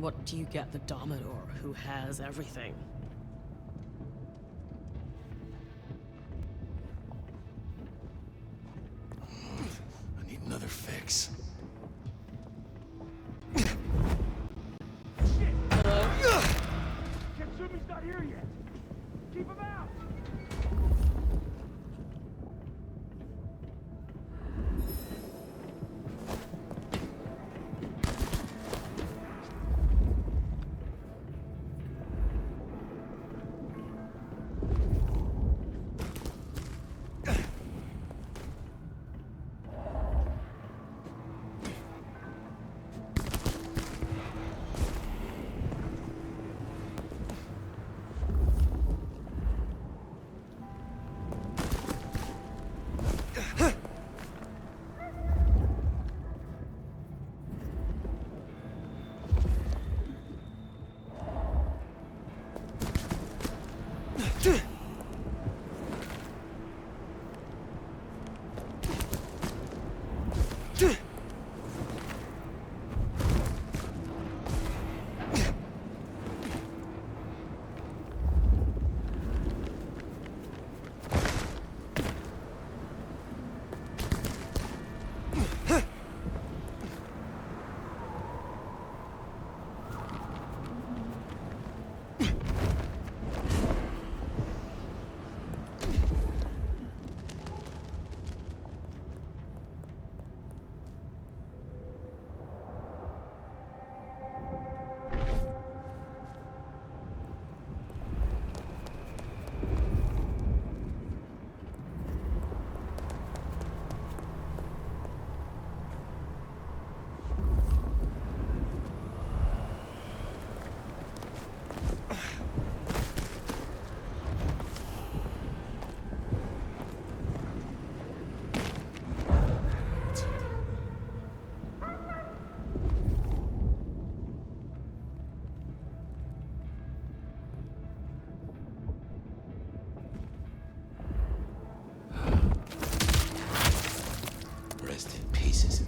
What do you get the Dominor who has everything? I need another fix. Hello? Katsumi's not here yet. Keep him out. Rest in pieces.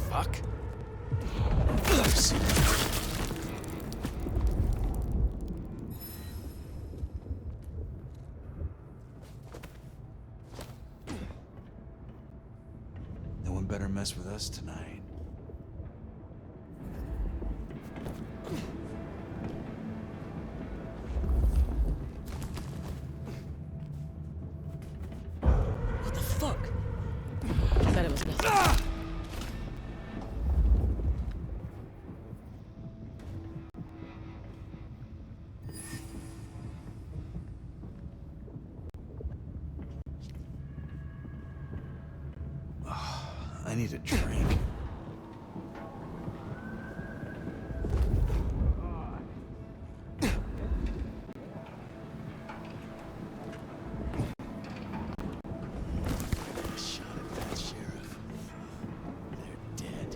Fuck. No one better mess with us tonight. What the fuck? I bet it was nothing. I need a drink. Shot at that sheriff. They're dead.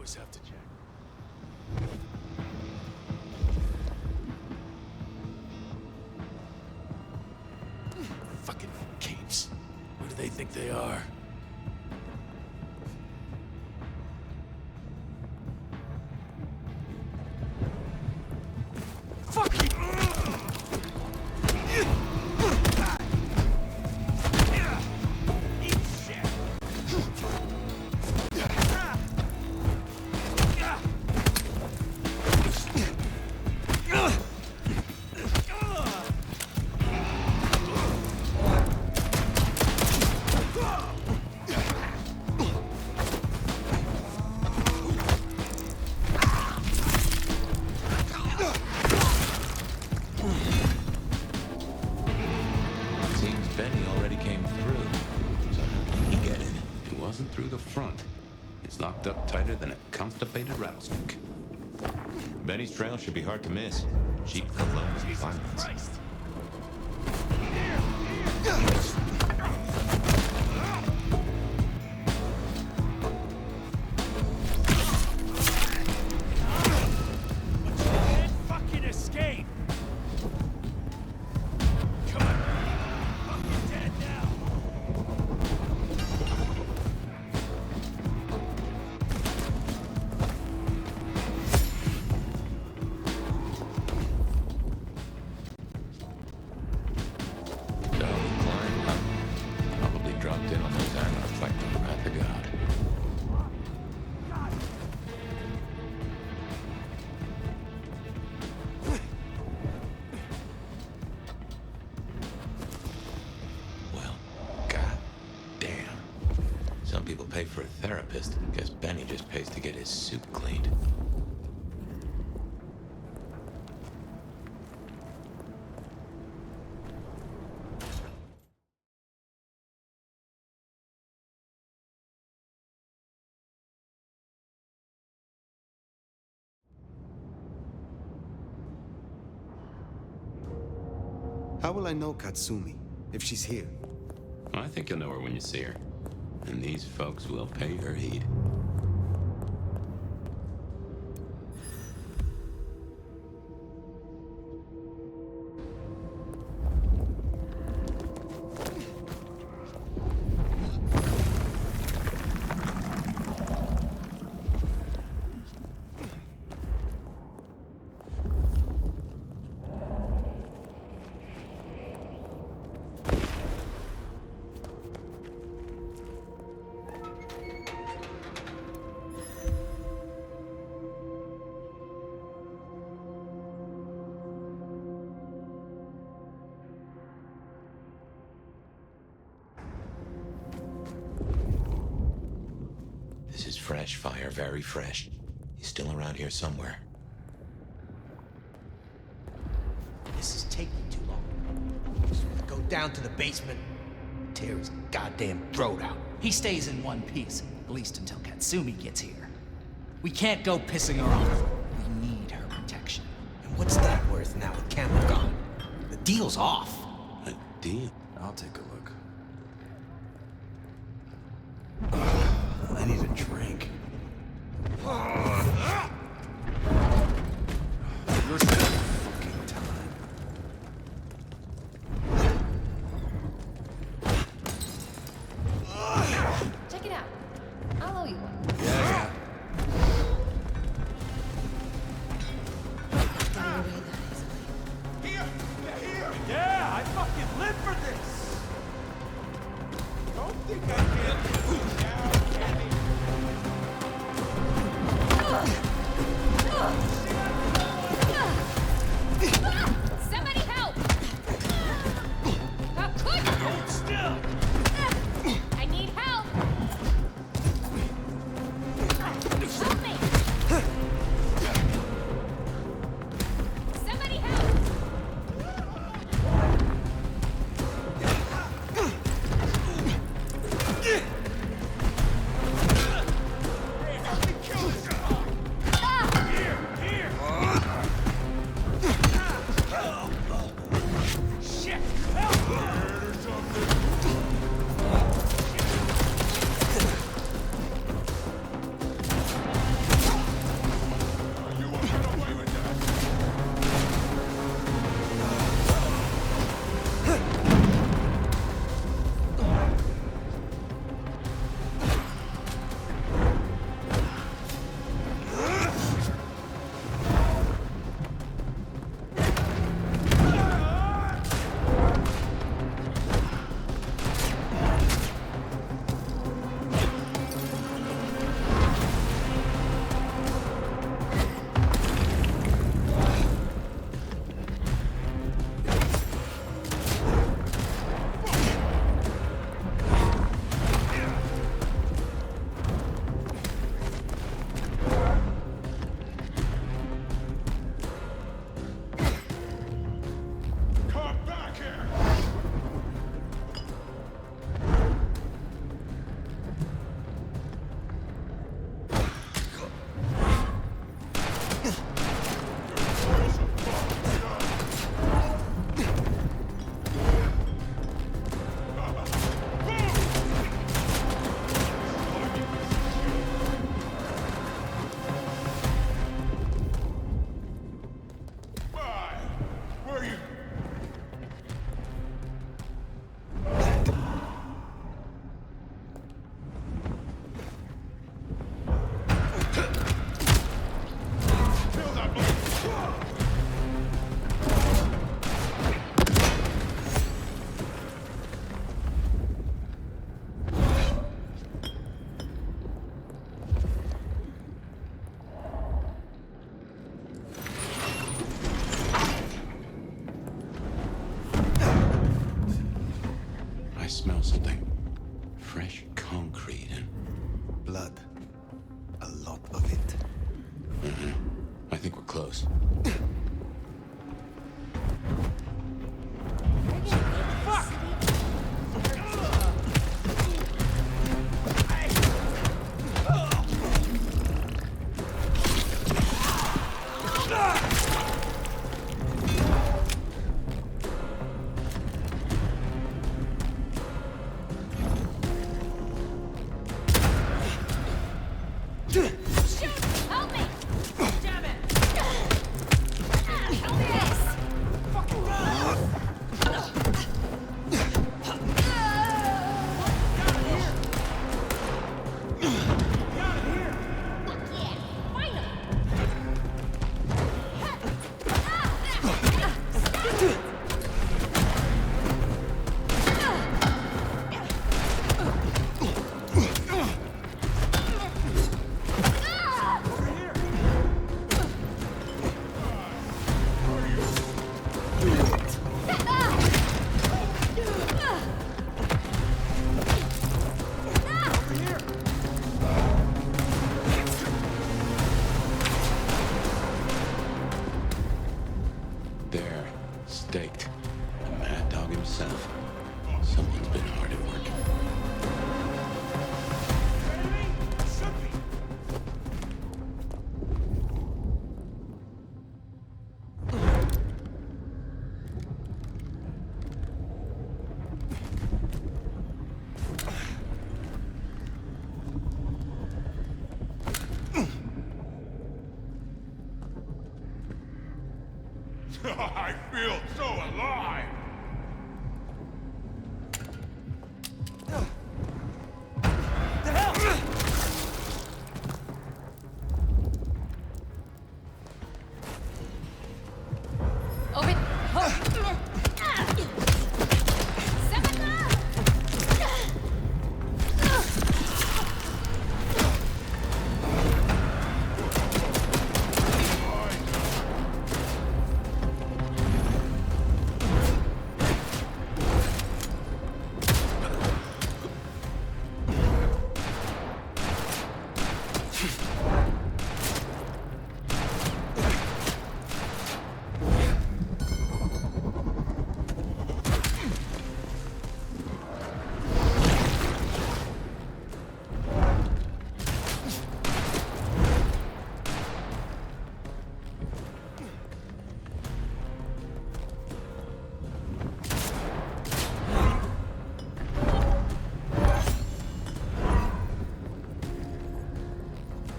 always have to check. Fucking capes. Who do they think they are? Seems Benny already came through. So how did he get in? It wasn't through the front. It's locked up tighter than a constipated rattlesnake. Benny's trail should be hard to miss. Sheep colognes and violence. Fucking escape! Come on. Fucking dead now. So we climbed up. Probably dropped in on those artifacts of Wrath of God. Well, god damn. Some people pay for a therapist. Guess Benny just pays to get his suit cleaned. How will I know Katsumi, if she's here? I think you'll know her when you see her. And these folks will pay her heed. This is fresh fire, very fresh. He's still around here somewhere. This is taking too long. Just go down to the basement, tear his goddamn throat out. He stays in one piece, at least until Katsumi gets here. We can't go pissing her off. We need her protection. And what's that worth now with Campbell gone? The deal's off. A deal? I'll take a look. I need a drink. You're fucking time. Check it out. I'll owe you one. Yeah. Get away that easily. Here! Yeah, I fucking live for this! close. Staked. The Mad Dog himself. Someone's been hard at work. I feel so alive! The hell? Open.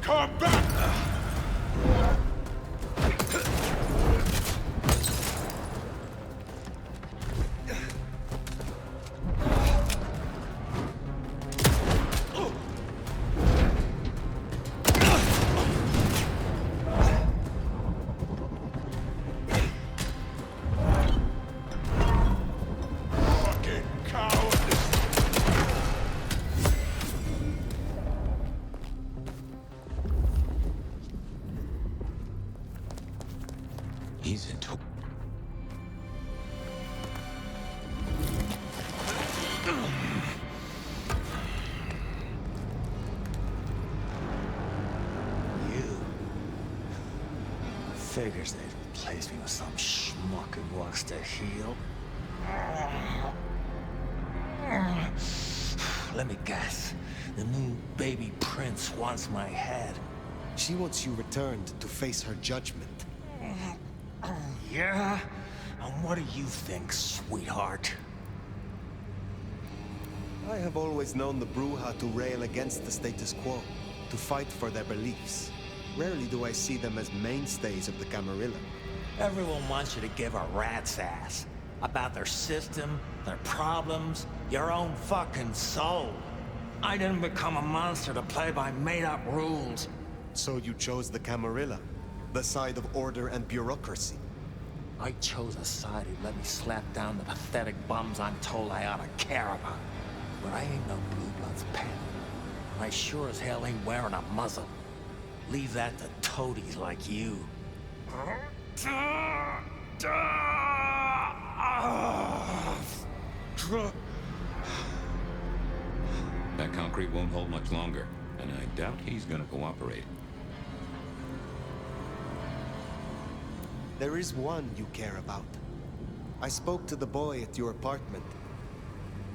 Come back! Fucking coward! He's into... Figures they'd replace me with some schmuck who wants to heal. Let me guess. The new baby prince wants my head. She wants you returned to face her judgment. Yeah? And what do you think, sweetheart? I have always known the Bruja to rail against the status quo, to fight for their beliefs. Rarely do I see them as mainstays of the Camarilla. Everyone wants you to give a rat's ass about their system, their problems, your own fucking soul. I didn't become a monster to play by made-up rules. So you chose the Camarilla, the side of order and bureaucracy. I chose a side who let me slap down the pathetic bums I'm told I ought to care about. But I ain't no Blue Bloods pet. And I sure as hell ain't wearing a muzzle. Leave that to toadies like you. That concrete won't hold much longer, and I doubt he's gonna cooperate. There is one you care about. I spoke to the boy at your apartment.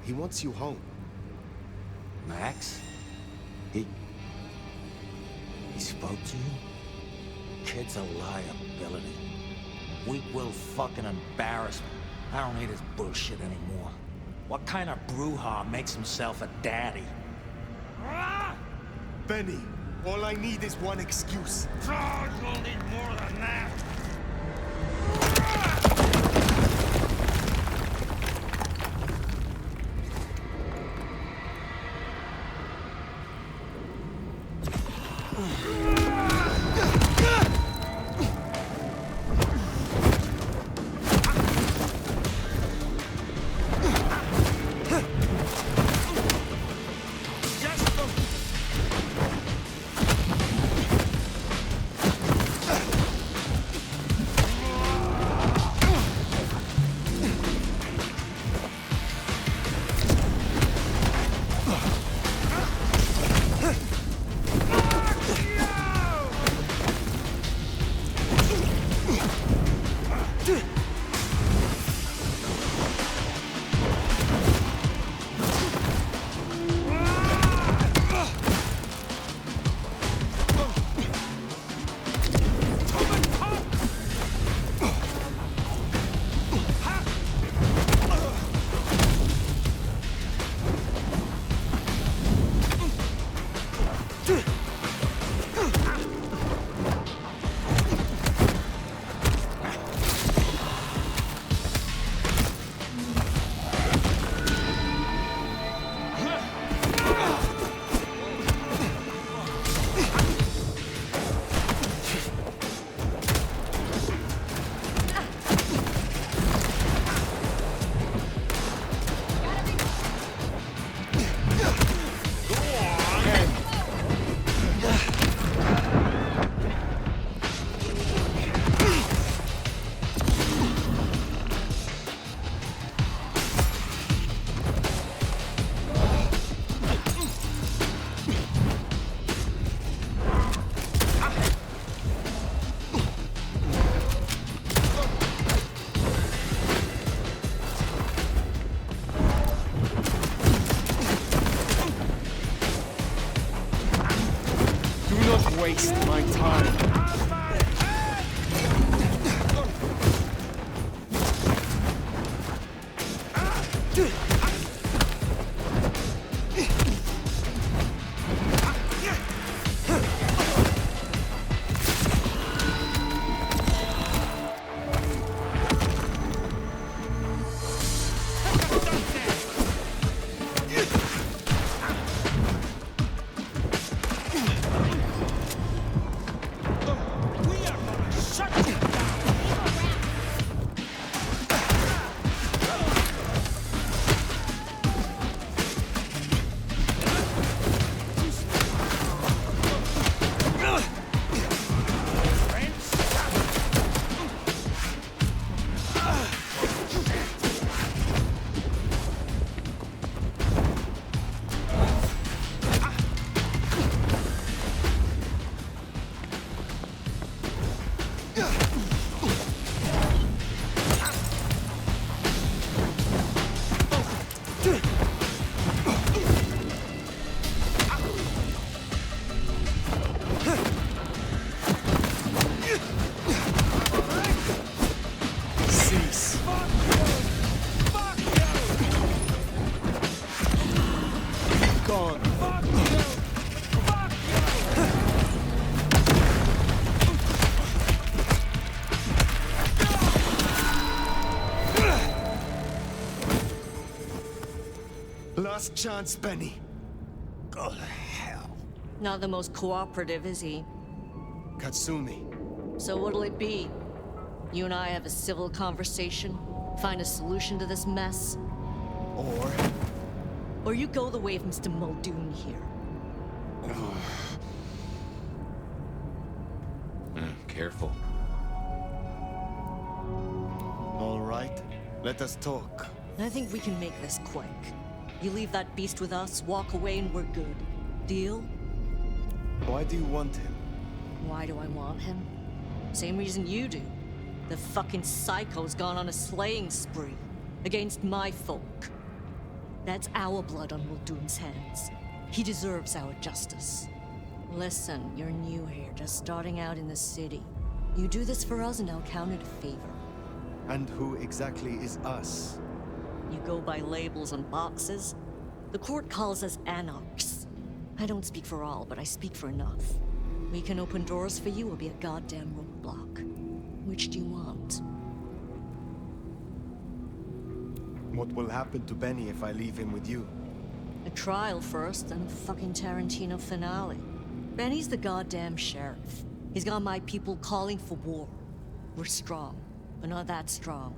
He wants you home. Max? He spoke to you? Kid's a liability. Weak will fucking embarrassment. I don't need his bullshit anymore. What kind of brouhaha makes himself a daddy? Benny, all I need is one excuse. Frogs will need more than that. Waste my time. Last chance, Benny. Go to hell. Not the most cooperative, is he? Katsumi. So what'll it be? You and I have a civil conversation? Find a solution to this mess? Or you go the way of Mr. Muldoon here. Careful. All right, let us talk. I think we can make this quick. You leave that beast with us, walk away, and we're good. Deal? Why do you want him? Why do I want him? Same reason you do. The fucking psycho's gone on a slaying spree against my folk. That's our blood on Muldoon's hands. He deserves our justice. Listen, you're new here, just starting out in the city. You do this for us and I'll count it a favor. And who exactly is us? You go by labels on boxes. The court calls us anarchs. I don't speak for all, but I speak for enough. We can open doors for you or be a goddamn roadblock. Which do you want? What will happen to Benny if I leave him with you? A trial first, then a fucking Tarantino finale. Benny's the goddamn sheriff. He's got my people calling for war. We're strong, but not that strong.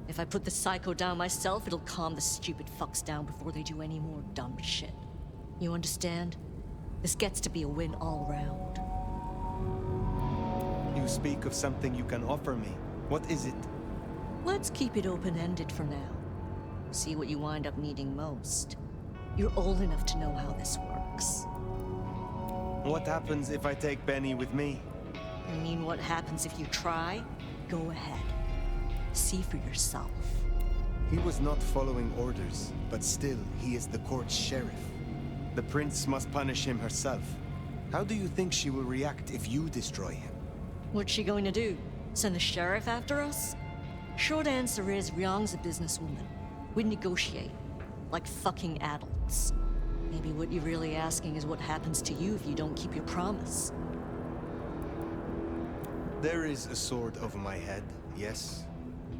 If I put the psycho down myself, it'll calm the stupid fucks down before they do any more dumb shit. You understand? This gets to be a win all round. You speak of something you can offer me. What is it? Let's keep it open-ended for now. See what you wind up needing most. You're old enough to know how this works. What happens if I take Benny with me? I mean, what happens if you try? Go ahead. See for yourself. He was not following orders, but still, he is the court's sheriff. The prince must punish him herself. How do you think she will react if you destroy him? What's she going to do? Send the sheriff after us? Short answer is, Ryong's a businesswoman. We negotiate. Like fucking adults. Maybe what you're really asking is what happens to you if you don't keep your promise. There is a sword over my head, yes.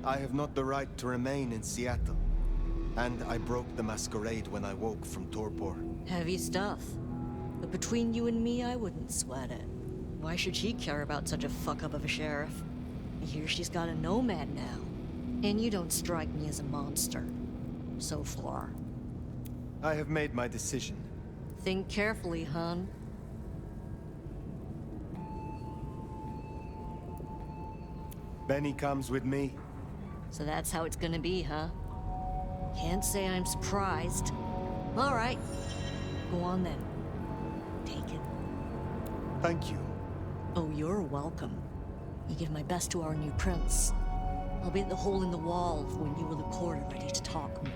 I have not the right to remain in Seattle. And I broke the Masquerade when I woke from torpor. Heavy stuff. But between you and me, I wouldn't sweat it. Why should she care about such a fuck-up of a sheriff? I hear she's got a nomad now. And you don't strike me as a monster. So far. I have made my decision. Think carefully, hon. Benny comes with me. So that's how it's gonna be, huh? Can't say I'm surprised. All right. Go on then. Take it. Thank you. Oh, you're welcome. You give my best to our new prince. I'll be at the hole in the wall when you and the court are ready to talk more.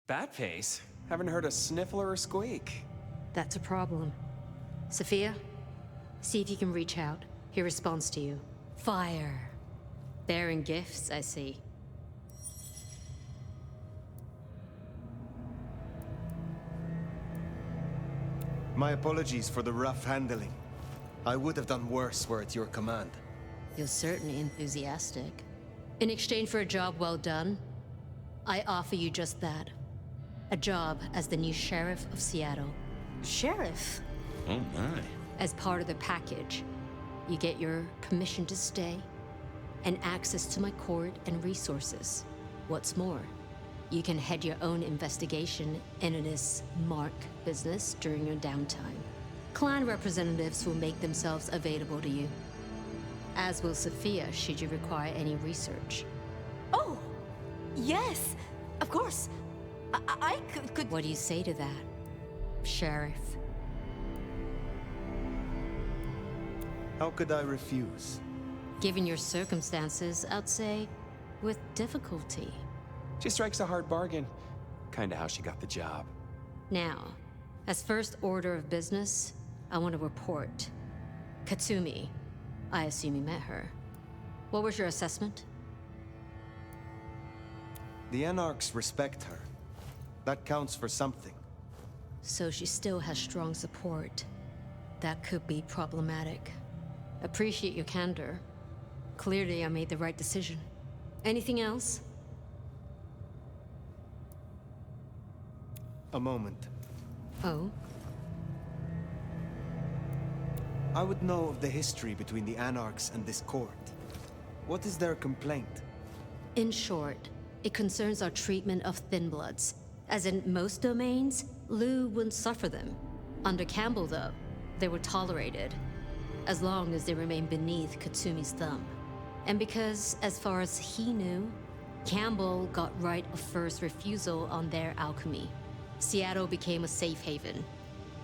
Bat face? Haven't heard a sniffle or a squeak. That's a problem. Sophia, see if you can reach out. He responds to you. Fire. Bearing gifts, I see. My apologies for the rough handling. I would have done worse were at your command. You're certainly enthusiastic. In exchange for a job well done, I offer you just that. A job as the new sheriff of Seattle. Sheriff? Oh my. As part of the package, you get your permission to stay and access to my court and resources. What's more, you can head your own investigation into this Mark business during your downtime. Clan representatives will make themselves available to you, as will Sophia should you require any research. Oh, yes, of course. I could... What do you say to that, Sheriff? How could I refuse? Given your circumstances, I'd say with difficulty. She strikes a hard bargain. Kinda how she got the job. Now, as first order of business, I want to report. Katsumi, I assume you met her. What was your assessment? The Anarchs respect her. That counts for something. So she still has strong support. That could be problematic. Appreciate your candor. Clearly, I made the right decision. Anything else? A moment. Oh? I would know of the history between the Anarchs and this court. What is their complaint? In short, it concerns our treatment of thin bloods. As in most domains, Liu wouldn't suffer them. Under Campbell, though, they were tolerated, as long as they remained beneath Katsumi's thumb. And because, as far as he knew, Campbell got right of first refusal on their alchemy. Seattle became a safe haven.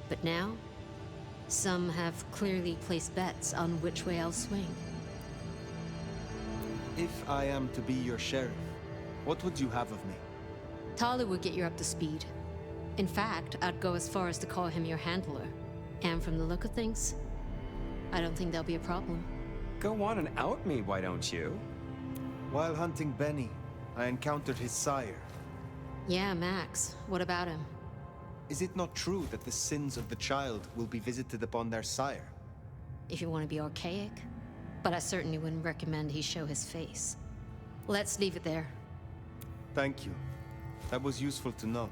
But now, some have clearly placed bets on which way I'll swing. If I am to be your sheriff, what would you have of me? Tali would get you up to speed. In fact, I'd go as far as to call him your handler. And from the look of things, I don't think there'll be a problem. Go on and out me, why don't you? While hunting Benny, I encountered his sire. Yeah, Max. What about him? Is it not true that the sins of the child will be visited upon their sire? If you want to be archaic. But I certainly wouldn't recommend he show his face. Let's leave it there. Thank you. That was useful to know.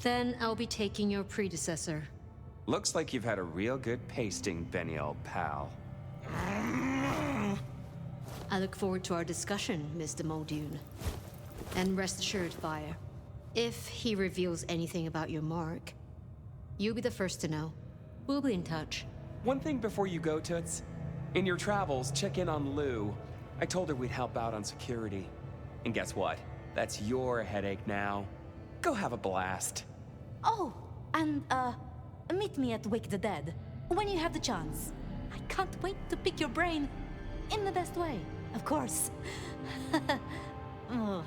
Then I'll be taking your predecessor. Looks like you've had a real good pasting, Benny, old pal. I look forward to our discussion, Mr. Muldoon. And rest assured, Fire, if he reveals anything about your mark, you'll be the first to know. We'll be in touch. One thing before you go, Toots. In your travels, check in on Lou. I told her we'd help out on security. And guess what? That's your headache now. Go have a blast. Oh, and, meet me at Wake the Dead, when you have the chance. I can't wait to pick your brain, in the best way, of course. Oh.